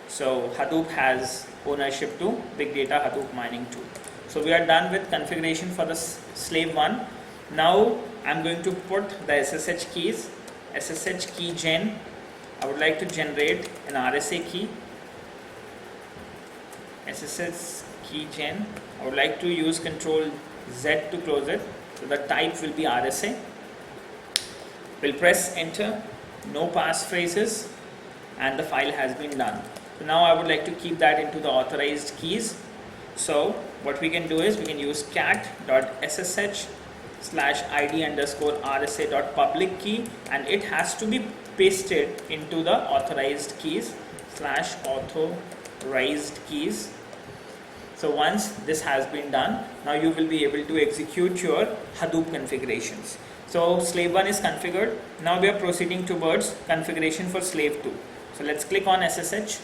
So Hadoop has ownership to big data Hadoop mining 2. So we are done with configuration for the slave 1. Now I'm going to put the SSH keys, SSH key gen. I would like to generate an RSA key, SSH key gen. I would like to use Ctrl Z to close it. So the type will be RSA. We'll press enter, no passphrases, and the file has been done. So now I would like to keep that into the authorized keys. So what we can do is we can use cat.ssh/id_rsa.public key, and it has to be pasted into the authorized keys /authorized keys. So once this has been done, now you will be able to execute your Hadoop configurations. So slave 1 is configured. Now we are proceeding towards configuration for slave 2. So let's click on SSH.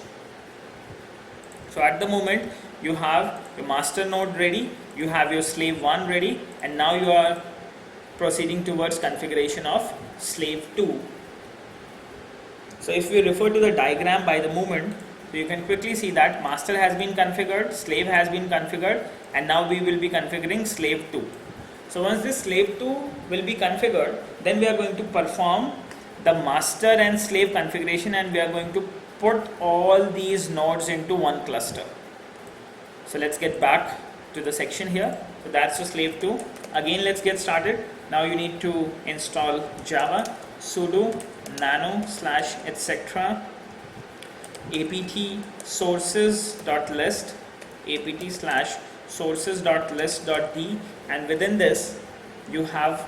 So at the moment you have your master node ready, you have your slave 1 ready, and now you are proceeding towards configuration of slave 2. So if we refer to the diagram by the moment, so you can quickly see that master has been configured, slave has been configured, and now we will be configuring slave 2. So once this slave 2 will be configured, then we are going to perform the master and slave configuration, and we are going to put all these nodes into one cluster. So let's get back to the section here. So that's the slave 2. Again, let's get started. Now you need to install Java, sudo nano / etc apt sources.list apt /sources.list.d, and within this you have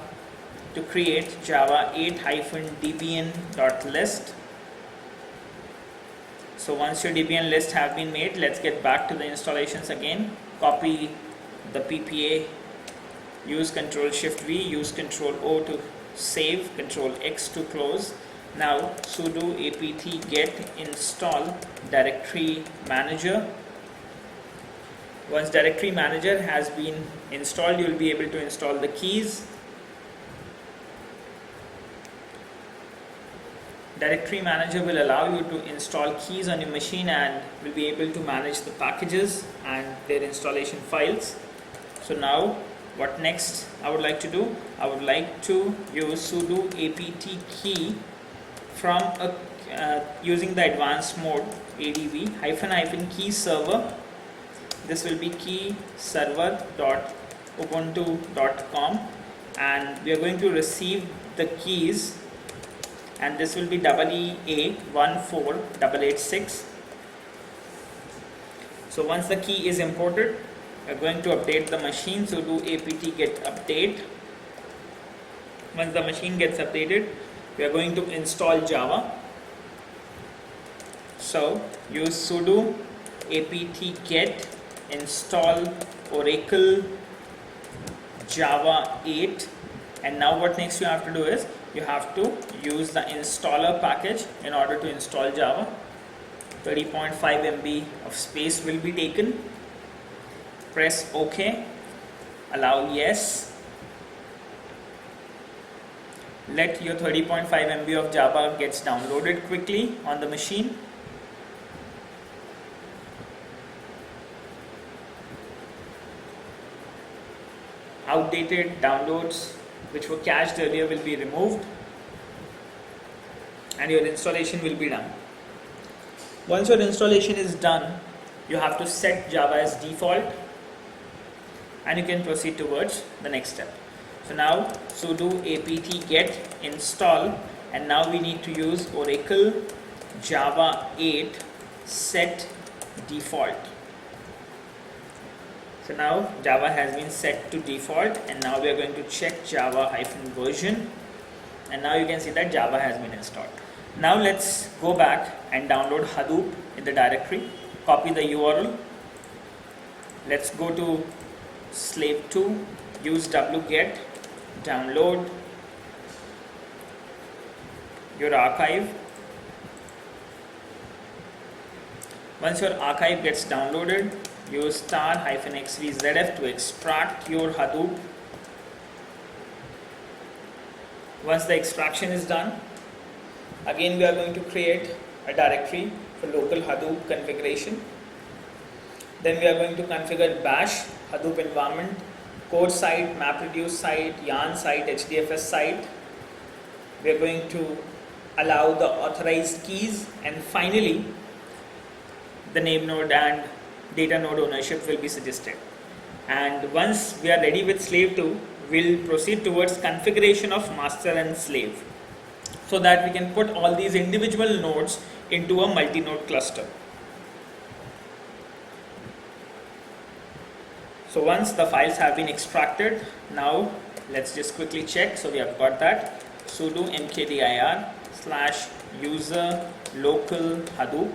to create java 8-debian.list. So once your Debian list have been made, let's get back to the installations again. Copy the PPA, use Ctrl+Shift+V, use Ctrl+O to save, Ctrl+X to close. Now sudo apt get install directory manager. Once directory manager has been installed, you will be able to install the keys. Directory manager will allow you to install keys on your machine and will be able to manage the packages and their installation files. So now what next I would like to do? I would like to use sudo apt key from using the advanced mode adv --key server. This will be key server.ubuntu.com, and we are going to receive the keys, and this will be EEA14886. So once the key is imported, we are going to update the machine. So do apt get update. Once the machine gets updated, we are going to install Java. So use sudo apt get install Oracle Java 8, and now what next you have to do is you have to use the installer package in order to install Java. 30.5 MB of space will be taken. Press OK, allow yes. Let your 30.5 MB of Java gets downloaded quickly on the machine. Outdated downloads which were cached earlier will be removed, and your installation will be done. Once your installation is done, you have to set Java as default, and you can proceed towards the next step. So now sudo apt get install, and now we need to use Oracle Java 8 set default. So now Java has been set to default, and now we are going to check Java -version, and now you can see that Java has been installed. Now let's go back and download Hadoop in the directory. Copy the URL. Let's go to slave 2, use wget, download your archive. Once your archive gets downloaded, use *-xvzf to extract your Hadoop. Once the extraction is done, again we are going to create a directory for local Hadoop configuration. Then we are going to configure bash, Hadoop environment, core site, MapReduce site, yarn site, HDFS site. We are going to allow the authorized keys, and finally the name node and data node ownership will be suggested. And once we are ready with slave 2, we'll proceed towards configuration of master and slave, so that we can put all these individual nodes into a multi-node cluster. So once the files have been extracted, now let's just quickly check. So we have got that sudo mkdir / user local Hadoop.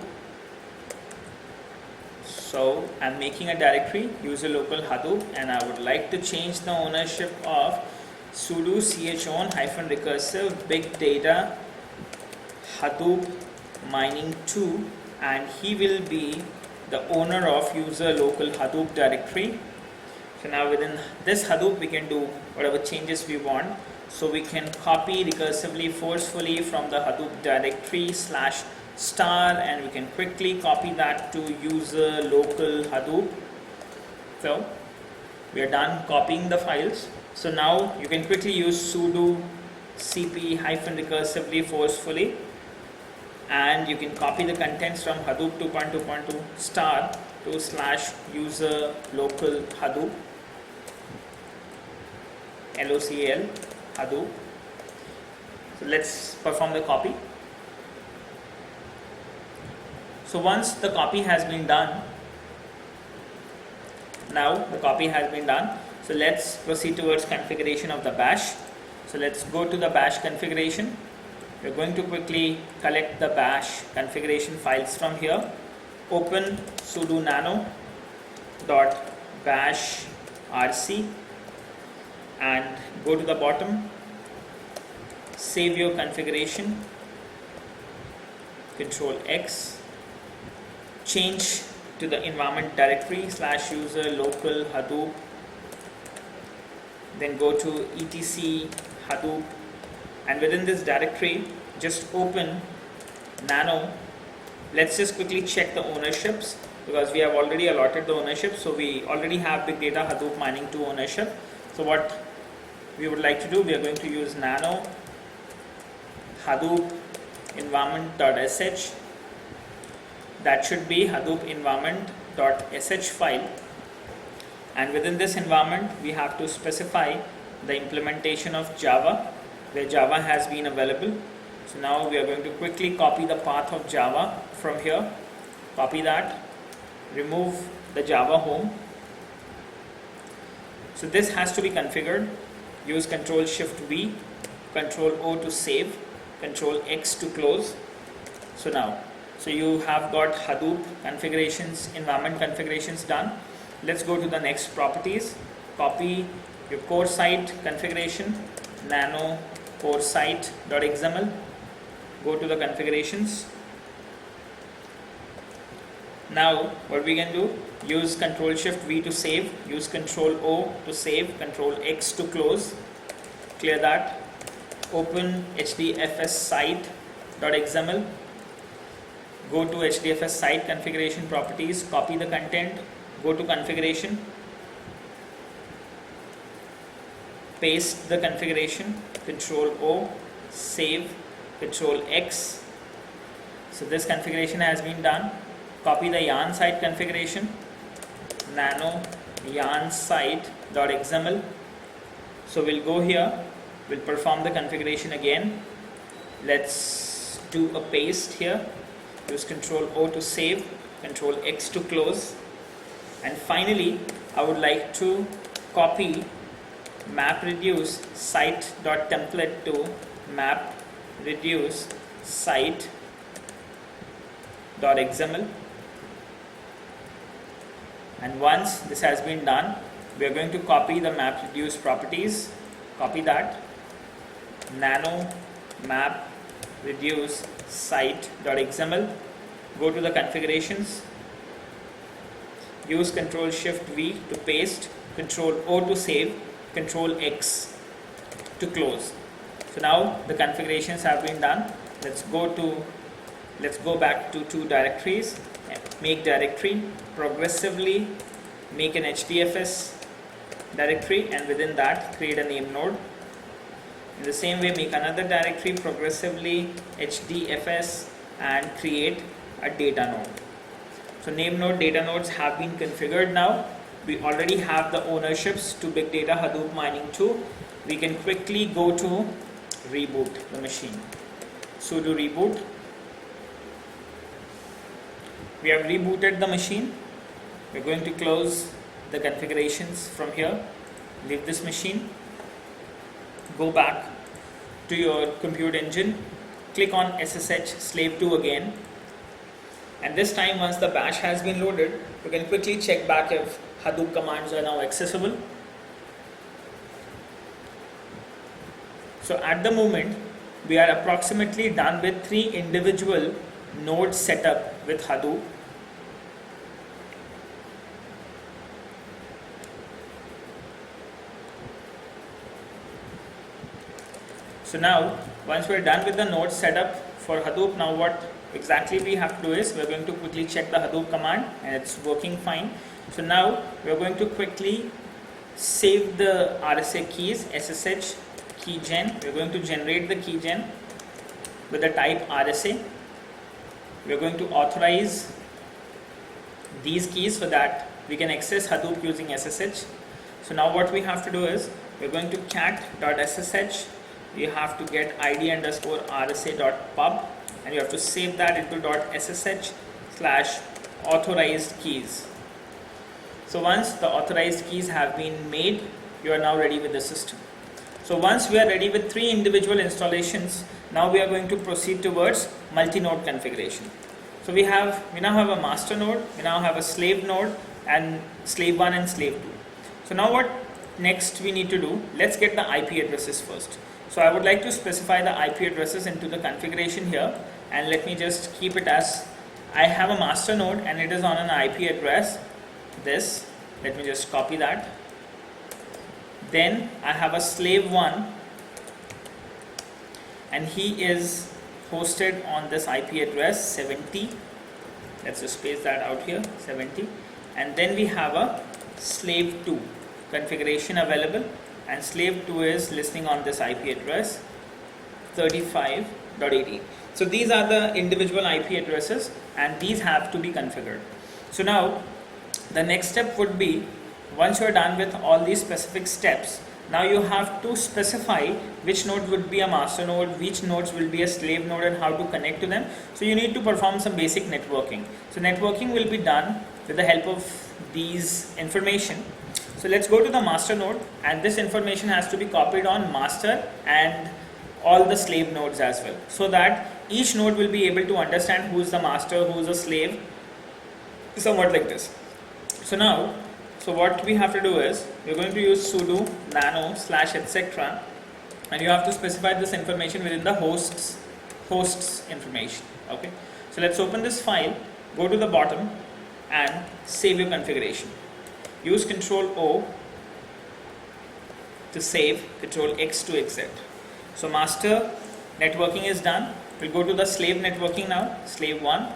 So I'm making a directory user local Hadoop, and I would like to change the ownership of sudo chown -recursive big data Hadoop mining 2, and he will be the owner of user local Hadoop directory. So now within this Hadoop we can do whatever changes we want. So we can copy recursively forcefully from the Hadoop directory /* and we can quickly copy that to user local Hadoop. So we are done copying the files. So now you can quickly use sudo cp -recursively forcefully, and you can copy the contents from Hadoop 2.2.2 * to /user local Hadoop local Hadoop. So let's perform the copy. So once the copy has been done, so let's proceed towards configuration of the bash. So let's go to the bash configuration. We're going to quickly collect the bash configuration files from here. Open sudo nano.bash rc and go to the bottom, save your configuration, Control X, change to the environment directory /user local Hadoop, then go to etc Hadoop, and within this directory just open nano. Let's just quickly check the ownerships, because we have already allotted the ownership. So we already have big data Hadoop mining 2 ownership. So what we would like to do, we are going to use nano Hadoop environment.sh. That should be Hadoop environment.sh file, and within this environment we have to specify the implementation of Java, where Java has been available. So now we are going to quickly copy the path of Java from here, copy that, remove the Java home. So this has to be configured. Use Control Shift V, Control O to save, Control X to close. So you have got Hadoop configurations, environment configurations done. Let's go to the next properties. Copy your core site configuration, nano core site.xml. Go to the configurations. Now what we can do, use Control Shift V to save, use Control O to save, Control X to close, clear that, open hdfs site.xml, go to hdfs site configuration properties, copy the content, go to configuration, paste the configuration, Control O, save, Control X. So this configuration has been done. Copy the yarn site configuration, nano yarn site.xml. So we'll go here, we'll perform the configuration again. Let's do a paste here. Use Control O to save, Control X to close. And finally, I would like to copy MapReduce site.template to MapReduce site.xml. And once this has been done, we are going to copy the MapReduce properties. Copy that, nano MapReduce site.xml. Go to the configurations. Use Control Shift V to paste, Control O to save, Control X to close. So now the configurations have been done. Let's go back to 2 directories. Make directory, progressively make an HDFS directory, and within that create a name node. In the same way, make another directory, progressively HDFS, and create a data node. So name node, data nodes have been configured now. We already have the ownerships to Big Data Hadoop Mining 2. We can quickly go to reboot the machine. Sudo reboot. We have rebooted the machine. We're going to close the configurations from here. Leave this machine, go back to your compute engine, click on SSH slave 2 again, and this time once the bash has been loaded, you can quickly check back if Hadoop commands are now accessible. So at the moment we are approximately done with 3 individual nodes setup with Hadoop. So now once we are done with the node setup for Hadoop, now what exactly we have to do is we are going to quickly check the Hadoop command and it's working fine. So now we are going to quickly save the RSA keys, SSH keygen. We are going to generate the keygen with the type RSA. We are going to authorize these keys so that we can access Hadoop using SSH. So now what we have to do is we are going to cat.ssh. You have to get id_rsa.pub and you have to save that into .ssh/authorized keys. So once the authorized keys have been made, you are now ready with the system. So once we are ready with 3 individual installations, now we are going to proceed towards multi-node configuration. So we now have a master node, we now have a slave node, and slave 1 and slave 2. So now what next we need to do? Let's get the IP addresses first. So I would like to specify the IP addresses into the configuration here, and let me just keep it as I have a master node and it is on an IP address this. Let me just copy that. Then I have a slave 1 and he is hosted on this IP address 70. Let's just space that out here, 70. And then we have a slave 2 configuration available, and slave 2 is listening on this IP address 35.18. So these are the individual IP addresses and these have to be configured. So now the next step would be, once you are done with all these specific steps, now you have to specify which node would be a master node, which nodes will be a slave node, and how to connect to them. So you need to perform some basic networking. So networking will be done with the help of these information. So let's go to the master node, and this information has to be copied on master and all the slave nodes as well, so that each node will be able to understand who is the master, who is the slave, somewhat like this. So now, what we have to do is we're going to use sudo nano / etc, and you have to specify this information within the hosts information. Okay, so let's open this file, go to the bottom and save your configuration. Use Ctrl O to save, Ctrl X to exit. So master networking is done. We'll go to the slave networking now, slave 1.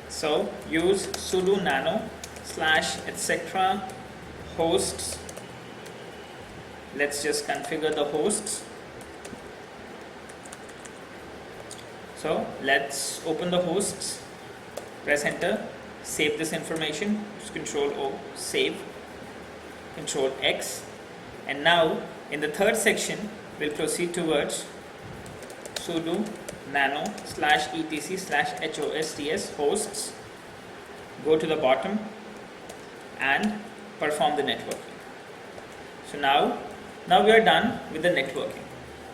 So use sudo nano / etc hosts. Let's just configure the hosts. So let's open the hosts, press enter, save this information, use Ctrl O, save, Ctrl X, and now in the third section we'll proceed towards sudo nano / etc / hosts hosts, go to the bottom and perform the networking. So now we are done with the networking.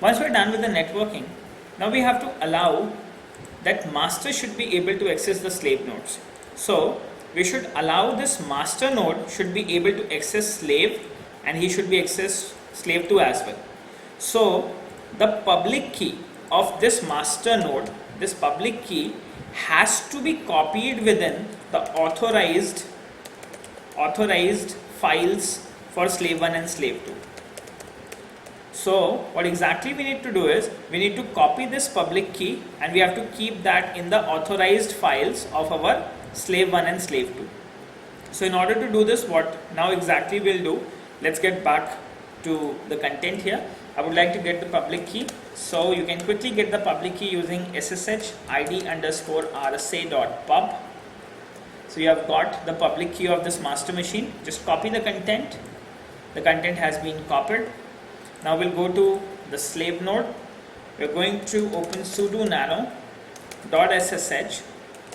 Once we are done with the networking, now we have to allow that master should be able to access the slave nodes. So we should allow this master node should be able to access slave, and he should be access slave 2 as well. So the public key of this master node, this public key has to be copied within the authorized files for slave 1 and slave 2. So what exactly we need to do is we need to copy this public key and we have to keep that in the authorized files of our slave 1 and slave 2. So in order to do this, what now exactly we'll do, let's get back to the content here. I would like to get the public key. So you can quickly get the public key using SSH id_rsa.pub. So you have got the public key of this master machine. Just copy the content. The content has been copied. Now we'll go to the slave node. We're going to open sudo nano .ssh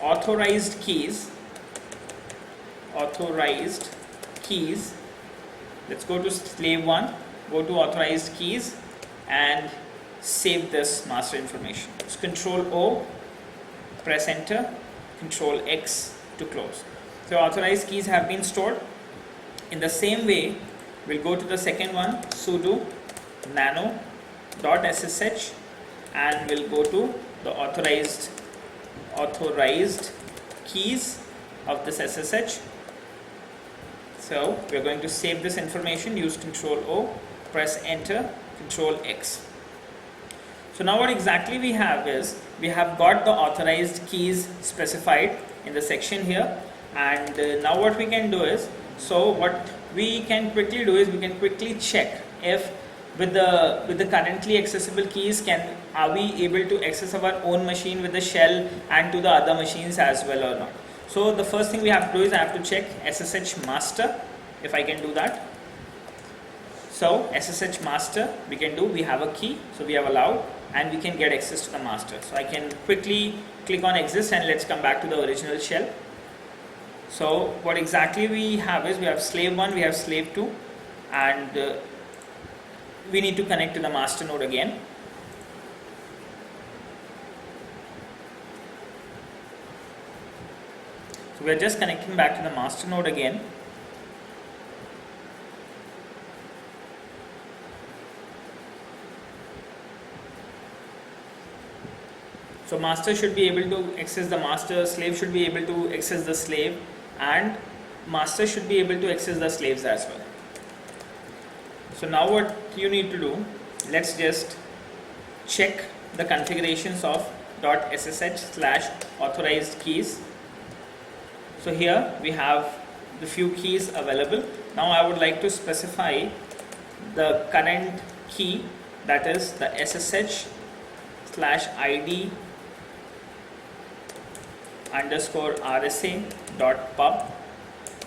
authorized keys let's go to slave 1, go to authorized keys and save this master information. It's Control O, press enter, Control X to close. So authorized keys have been stored. In the same way, we'll go to the second one, sudo nano.ssh, and we'll go to the authorized keys of this SSH. So we are going to save this information, use Control O, press enter, Control X. So now what exactly we have is, we have got the authorized keys specified in the section here, and now what we can do is, so what we can quickly do is, we can quickly check if with the currently accessible keys, are we able to access our own machine with the shell and to the other machines as well or not. So the first thing we have to do is, I have to check SSH master, if I can do that. So SSH master we can do, we have a key, so we have allowed, and we can get access to the master. So I can quickly click on exist, and let's come back to the original shell. So what exactly we have is, we have slave 1, we have slave 2, and we need to connect to the master node again. So we are just connecting back to the master node again. So master should be able to access the master, slave should be able to access the slave, and master should be able to access the slaves as well. So now what you need to do, let's just check the configurations of .ssh/authorized keys. So here we have the few keys available. Now I would like to specify the current key, that is the ssh/id_rsa.pub,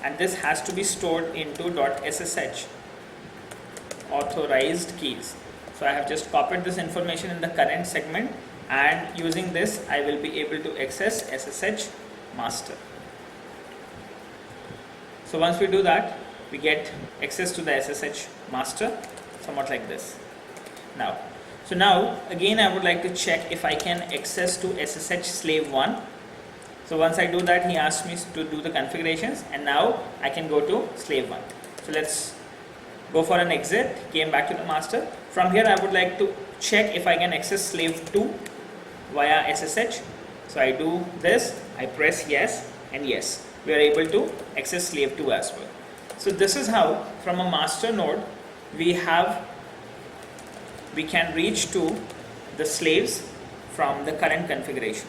and this has to be stored into .ssh authorized keys. So I have just copied this information in the current segment, and using this I will be able to access SSH master. So once we do that, we get access to the SSH master, somewhat like this. Now again I would like to check if I can access to SSH slave 1. So once I do that, he asks me to do the configurations, and now I can go to slave 1. So let's go for an exit, came back to the master. From here I would like to check if I can access slave 2 via SSH. So I do this, I press yes, and yes, we are able to access slave 2 as well. So this is how from a master node we can reach to the slaves from the current configuration.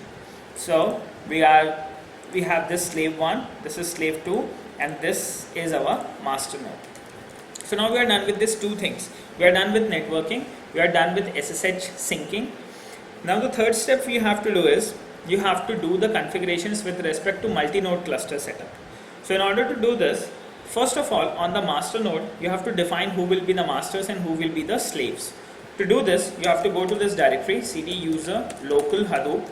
So we have this slave 1, this is slave 2, and this is our master node. So now we are done with these two things. We are done with networking, we are done with SSH syncing. Now the third step we have to do is, you have to do the configurations with respect to multi-node cluster setup. So in order to do this, first of all, on the master node you have to define who will be the masters and who will be the slaves. To do this, you have to go to this directory, cd user local Hadoop.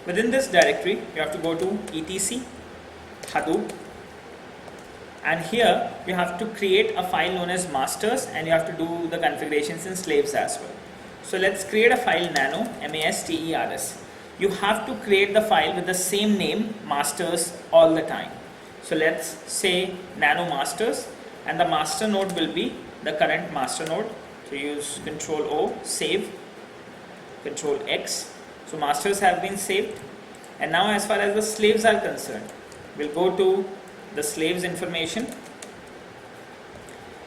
Within this directory you have to go to etc Hadoop, and here you have to create a file known as masters, and you have to do the configurations in slaves as well. So let's create a file nano, masters. You have to create the file with the same name, masters, all the time. So let's say nano masters, and the master node will be the current master node. So use Control O, save, Control X. So masters have been saved, and now as far as the slaves are concerned, we'll go to the slaves information.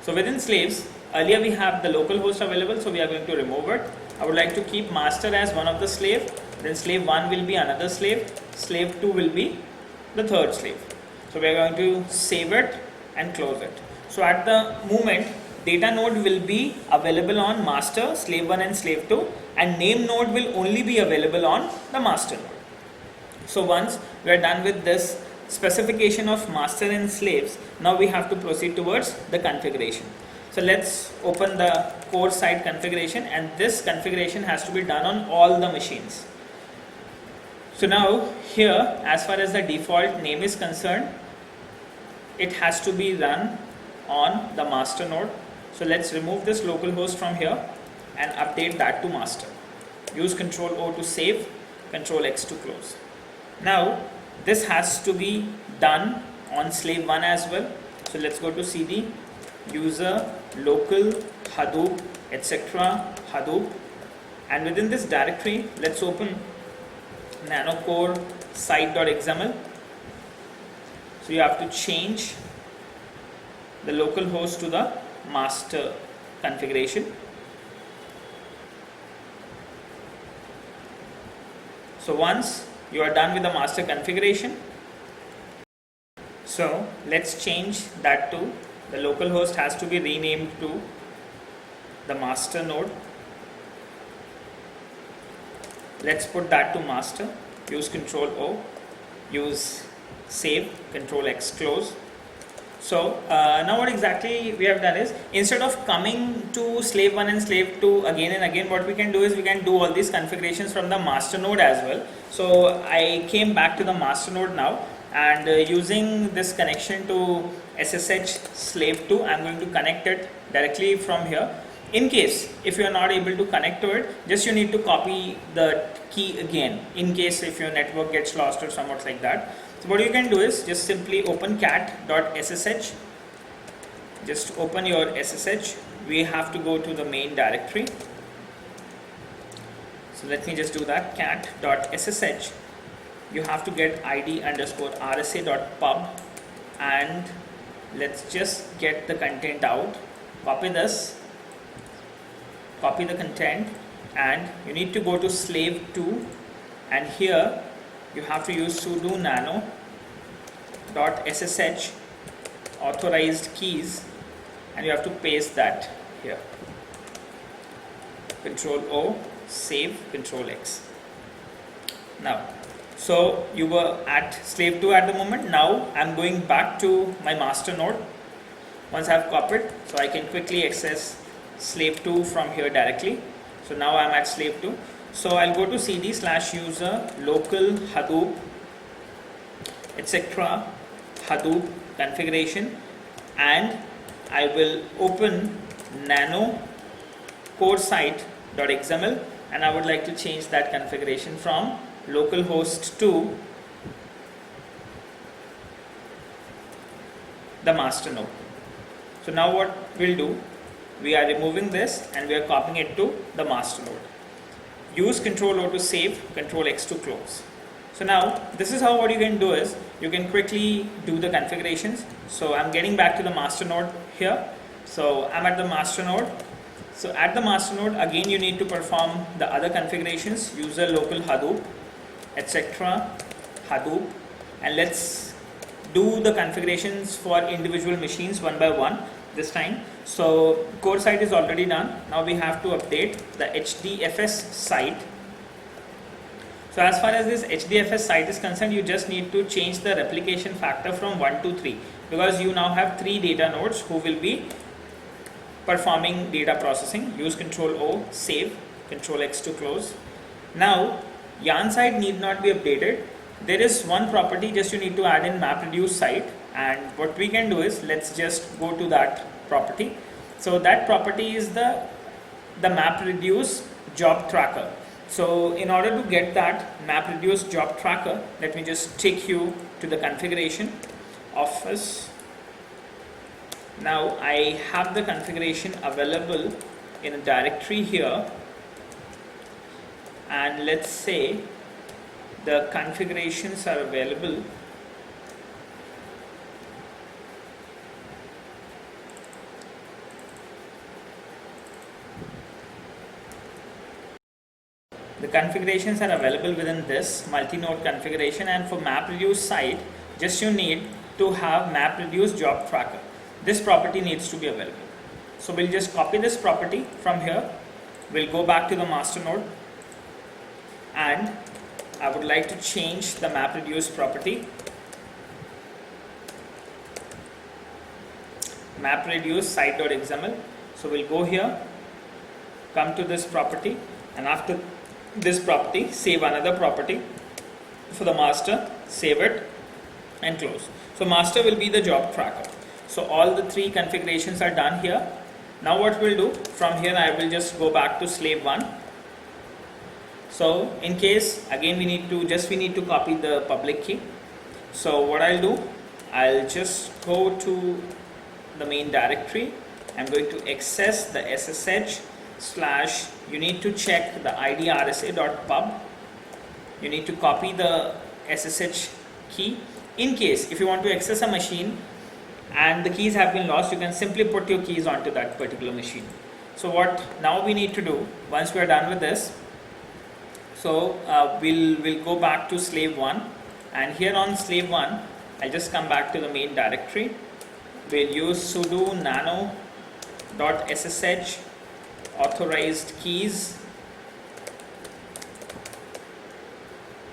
So within slaves, earlier we have the local host available, so we are going to remove it. I would like to keep master as one of the slave, then slave 1 will be another slave, slave 2 will be the third slave. So we are going to save it and close it. So at the moment, data node will be available on master, slave 1 and slave 2, and name node will only be available on the master node. So once we are done with this specification of master and slaves, now we have to proceed towards the configuration. So let's open the core side configuration, and this configuration has to be done on all the machines. So now here, as far as the default name is concerned, it has to be run on the master node. So let's remove this localhost from here and update that to master. Use Ctrl O to save, Ctrl X to close. Now this has to be done on slave 1 as well. So let's go to cd user local Hadoop etc Hadoop, and within this directory let's open nanocore site.xml. So you have to change the local host to the master configuration. So once you are done with the master configuration, so let's change that to the local host has to be renamed to the master node. Let's put that to master. Use Ctrl O, use save, Ctrl X close. So now what exactly we have done is, instead of coming to slave 1 and slave 2 again and again, what we can do is we can do all these configurations from the master node as well. So I came back to the master node now, and using this connection to SSH slave 2, I'm going to connect it directly from here. In case if you are not able to connect to it, just you need to copy the key again in case if your network gets lost or somewhat like that. So what you can do is just simply open cat.ssh, just open your SSH. We have to go to the main directory. So let me just do that, cat.ssh. You have to get id_rsa.pub, and let's just get the content out. Copy this, copy the content, and you need to go to slave 2, and here you have to use sudo nano.ssh authorized keys, and you have to paste that here. Ctrl O, save, Ctrl X. Now, so you were at slave 2 at the moment. Now I'm going back to my master node. Once I've copied, so I can quickly access slave 2 from here directly. So now I'm at slave 2. So I'll go to cd/user local Hadoop etc Hadoop configuration, and I will open nano core site.xml, and I would like to change that configuration from localhost to the master node. So now what we'll do, we are removing this and we are copying it to the master node. Use Ctrl O to save, Ctrl X to close. So now this is how what you can do is you can quickly do the configurations. So I'm getting back to the master node here. So I'm at the master node. So at the master node again you need to perform the other configurations, user local Hadoop etc Hadoop, and let's do the configurations for individual machines one by one this time. So core site is already done. Now we have to update the HDFS site. So as far as this HDFS site is concerned, you just need to change the replication factor from 1 to 3, because you now have 3 data nodes who will be performing data processing. Use Ctrl O, save, Ctrl X to close. Now yarn site need not be updated. There is one property just you need to add in MapReduce site, and what we can do is let's just go to that property. So that property is the MapReduce job tracker. So in order to get that MapReduce job tracker, let me just take you to the configuration office. Now I have the configuration available in a directory here, and let's say the configurations are available within this multi-node configuration, and for MapReduce site just you need to have MapReduce job tracker. This property needs to be available. So we'll just copy this property from here. We'll go back to the master node, and I would like to change the MapReduce property. MapReduce site.xml. So we'll go here, come to this property, and after this property save another property for the master, save it and close. So master will be the job tracker. So all the three configurations are done here. Now what we'll do, from here I will just go back to slave 1. So in case again we need to copy the public key. So what I'll do, I'll just go to the main directory. I'm going to access the SSH slash, you need to check the id rsa.pub. You need to copy the SSH key. In case if you want to access a machine and the keys have been lost, you can simply put your keys onto that particular machine. So what now we need to do, once we are done with this, so we'll go back to slave 1, and here on slave 1 I'll just come back to the main directory. We'll use sudo nano.ssh authorized keys,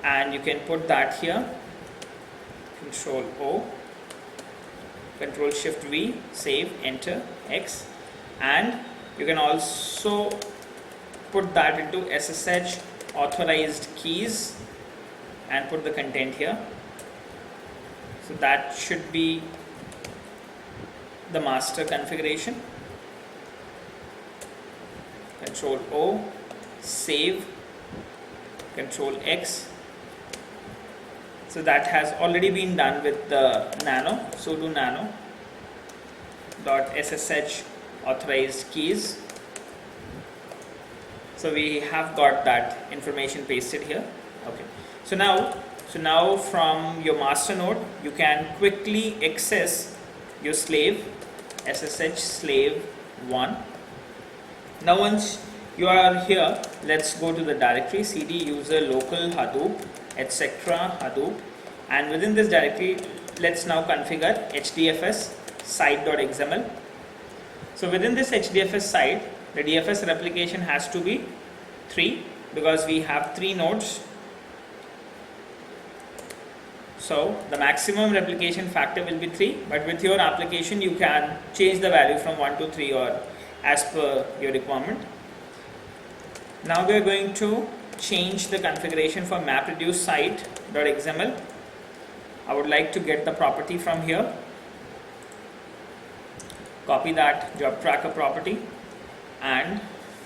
and you can put that here, Control O, Control Shift V, save, enter, X, and you can also put that into SSH authorized keys and put the content here. So that should be the master configuration. Control O, save, Control X. So that has already been done with the nano, sudo nano.ssh authorized keys. So we have got that information pasted here. Okay. So now from your master node, you can quickly access your slave, SSH slave 1. Now once you are here, let's go to the directory cd user local hadoop etc hadoop, and within this directory let's now configure hdfs site.xml. So within this hdfs site, the DFS replication has to be 3 because we have 3 nodes. So the maximum replication factor will be 3, but with your application you can change the value from 1 to 3 or as per your requirement. Now we are going to change the configuration for MapReduce site.xml. I would like to get the property from here. Copy that job tracker property, and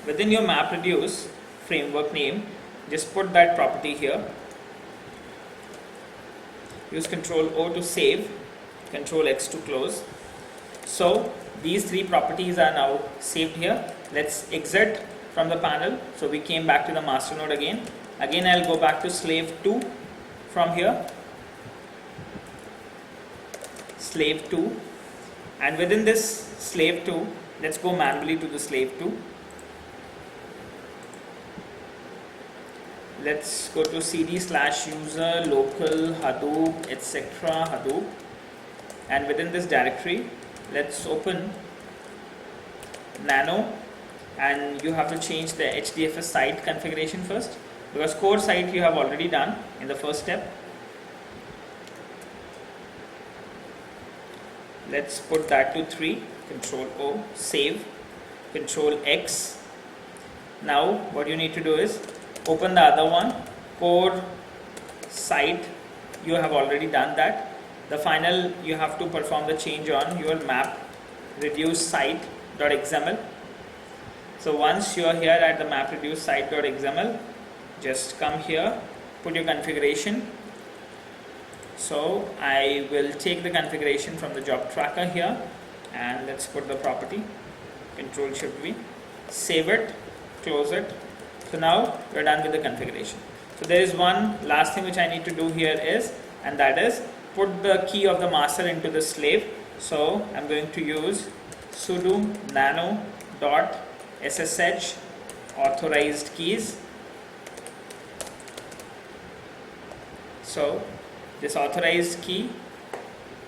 within your MapReduce framework name, just put that property here. Use Control O to save, Control X to close. So these 3 properties are now saved here. Let's exit from the panel. So we came back to the master node again. I'll go back to slave 2 from here. Slave 2, and within this slave 2, let's go manually to the slave 2. Let's go to cd slash user local hadoop etc hadoop, and within this directory let's open nano, and you have to change the HDFS site configuration first because core site you have already done in the first step. Let's put that to 3, Control O, save, Control X. Now what you need to do is open the other one, core site, you have already done that. The final, you have to perform the change on your map reduce site.xml. So once you are here at the map reduce site.xml, just come here, put your configuration. So I will take the configuration from the job tracker here, and let's put the property, Control Shift V, save it, close it. So now we're done with the configuration. So there is one last thing which I need to do here is, and that is put the key of the master into the slave. So I'm going to use sudo nano.ssh authorized keys. So this authorized key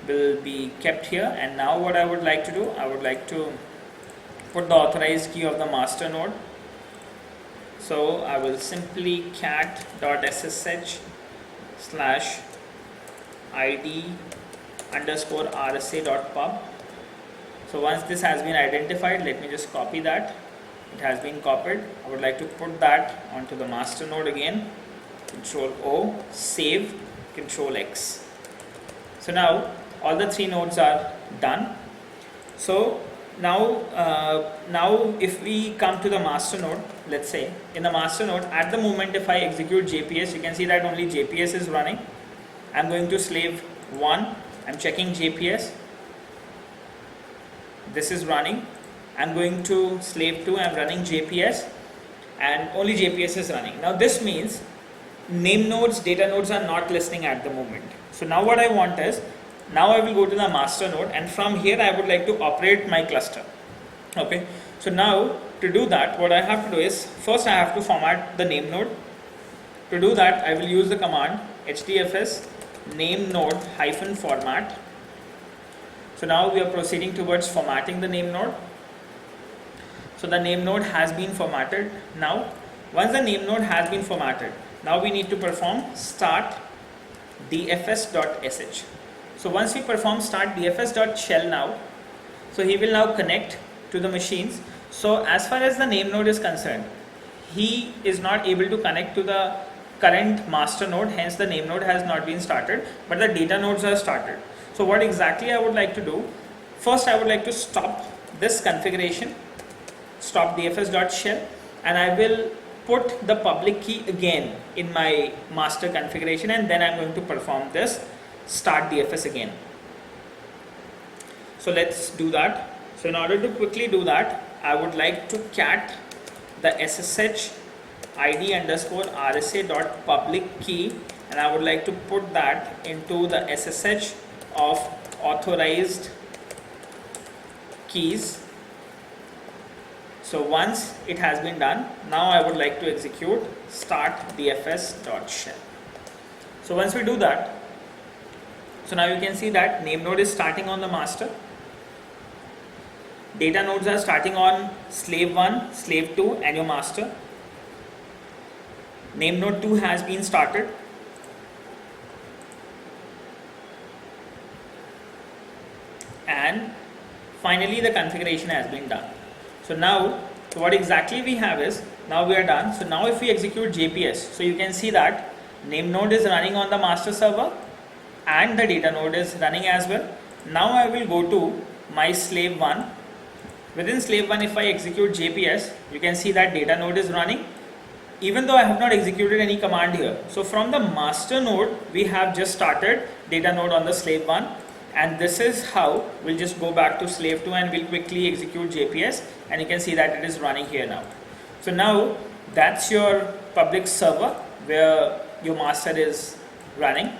will be kept here, and now what I would like to do, I would like to put the authorized key of the master node. So I will simply cat.ssh slash id underscore rsa.pub. So once this has been identified, let me just copy that. It has been copied. I would like to put that onto the master node again. Control O, save, Control X. So now all the 3 nodes are done. So now if we come to the master node, let's say in the master node, at the moment if I execute JPS, you can see that only JPS is running. I'm going to slave 1, I'm checking JPS, this is running. I'm going to slave 2, I'm running JPS, and only JPS is running. Now this means name nodes, data nodes are not listening at the moment. So now what I want is, now I will go to the master node, and from here I would like to operate my cluster. Okay, so now to do that, what I have to do is, first I have to format the name node. To do that, I will use the command hdfs name node hyphen format. So now we are proceeding towards formatting the name node. So the name node has been formatted. Now once the name node has been formatted, now we need to perform start dfs.sh. So once we perform start dfs.shell now, so he will now connect to the machines. So as far as the name node is concerned, he is not able to connect to the current master node, hence the name node has not been started, but the data nodes are started. So what exactly I would like to do, first I would like to stop this configuration, stop dfs.shell, and I will put the public key again in my master configuration, and then I'm going to perform this start dfs again. So let's do that. So in order to quickly do that, I would like to cat the ssh id underscore rsa dot public key, and I would like to put that into the ssh of authorized keys. So once it has been done, now I would like to execute start dfs.shell. So once we do that, so now you can see that name node is starting on the master, data nodes are starting on slave 1, slave 2 and your master. Name node 2 has been started. And finally the configuration has been done. So now what exactly we have is, now we are done. So now if we execute JPS, so you can see that name node is running on the master server and the data node is running as well. Now I will go to my slave 1. Within slave 1, if I execute JPS, you can see that data node is running, even though I have not executed any command here. So from the master node, we have just started data node on the slave 1. And this is how we'll just go back to slave 2 and we'll quickly execute JPS, and you can see that it is running here now. So now that's your public server where your master is running.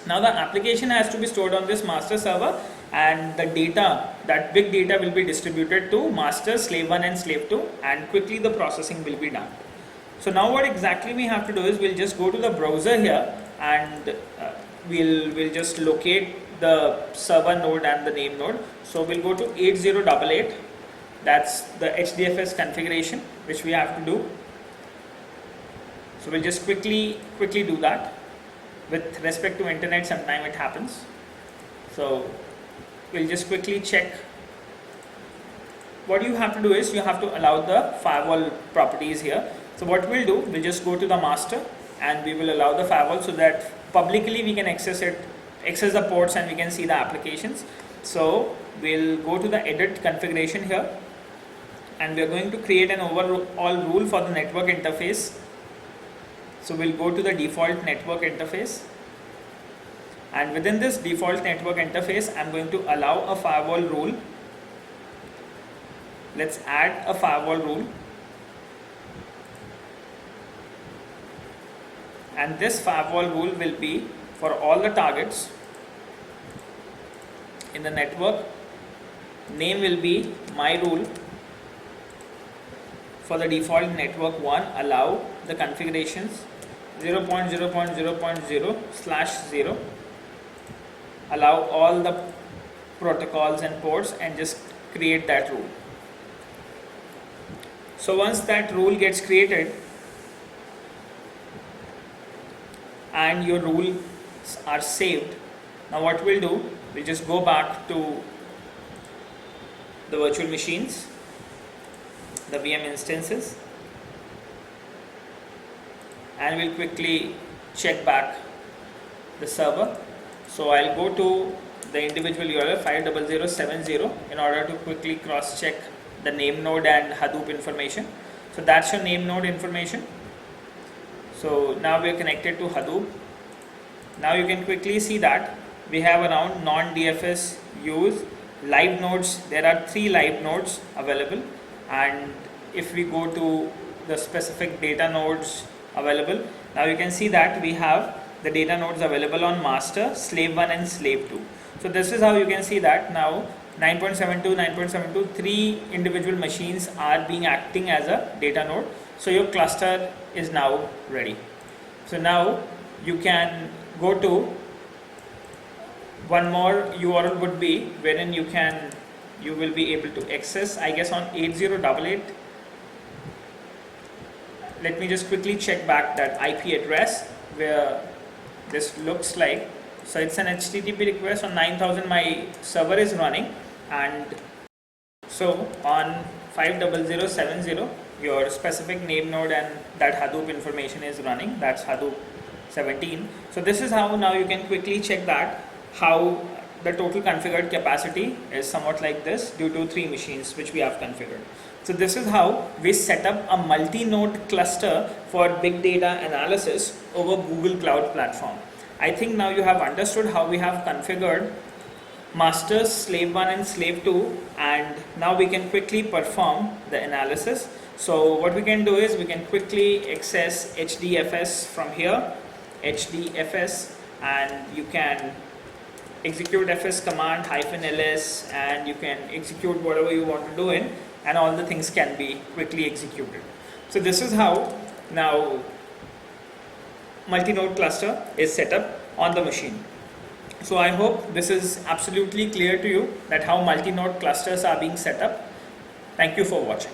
Now the application has to be stored on this master server, and the data, that big data, will be distributed to master, slave 1 and slave 2, and quickly the processing will be done. So now what exactly we have to do is, we'll just go to the browser here, and we'll just locate the server node and the name node. So we'll go to 8088, that's the HDFS configuration which we have to do. So we'll just quickly do that. With respect to internet, sometime it happens. So we'll just quickly check. What you have to do is, you have to allow the firewall properties here. So what we'll do, we'll just go to the master and we will allow the firewall, so that publicly we can access the ports and we can see the applications. So we'll go to the edit configuration here, and we are going to create an overall rule for the network interface. So we'll go to the default network interface, and within this default network interface, I'm going to allow a firewall rule. Let's add a firewall rule, and this firewall rule will be for all the targets in the network. Name will be my rule. For the default network 1, allow the configurations 0.0.0.0/0, allow all the protocols and ports, and just create that rule. So once that rule gets created and your rules are saved, now what we'll do, we'll just go back to the virtual machines, the VM instances, and we'll quickly check back the server. So I'll go to the individual URL 50070 in order to quickly cross check the name node and Hadoop information. So that's your name node information. So now we are connected to Hadoop. Now you can quickly see that we have around non-DFS use live nodes. There are 3 live nodes available, and if we go to the specific data nodes available, now you can see that we have the data nodes available on master, slave 1 and slave 2. So this is how you can see that now 9.72, 9.72, 3 individual machines are being acting as a data node. So your cluster is now ready. So now you can go to one more URL would be wherein you will be able to access, I guess, on 8088. Let me just quickly check back that IP address where this looks like. So it's an HTTP request on 9000. My server is running, and so on 50070 your specific name node and that Hadoop information is running. That's Hadoop 17. So this is how now you can quickly check that how the total configured capacity is somewhat like this due to 3 machines which we have configured. So this is how we set up a multi-node cluster for big data analysis over Google Cloud Platform. I think now you have understood how we have configured masters, slave 1 and slave 2, and now we can quickly perform the analysis. So what we can do is we can quickly access HDFS from here, HDFS, and you can execute fs command -ls, and you can execute whatever you want to do in, and all the things can be quickly executed. So this is how now multi-node cluster is set up on the machine. So I hope this is absolutely clear to you that how multi-node clusters are being set up. Thank you for watching.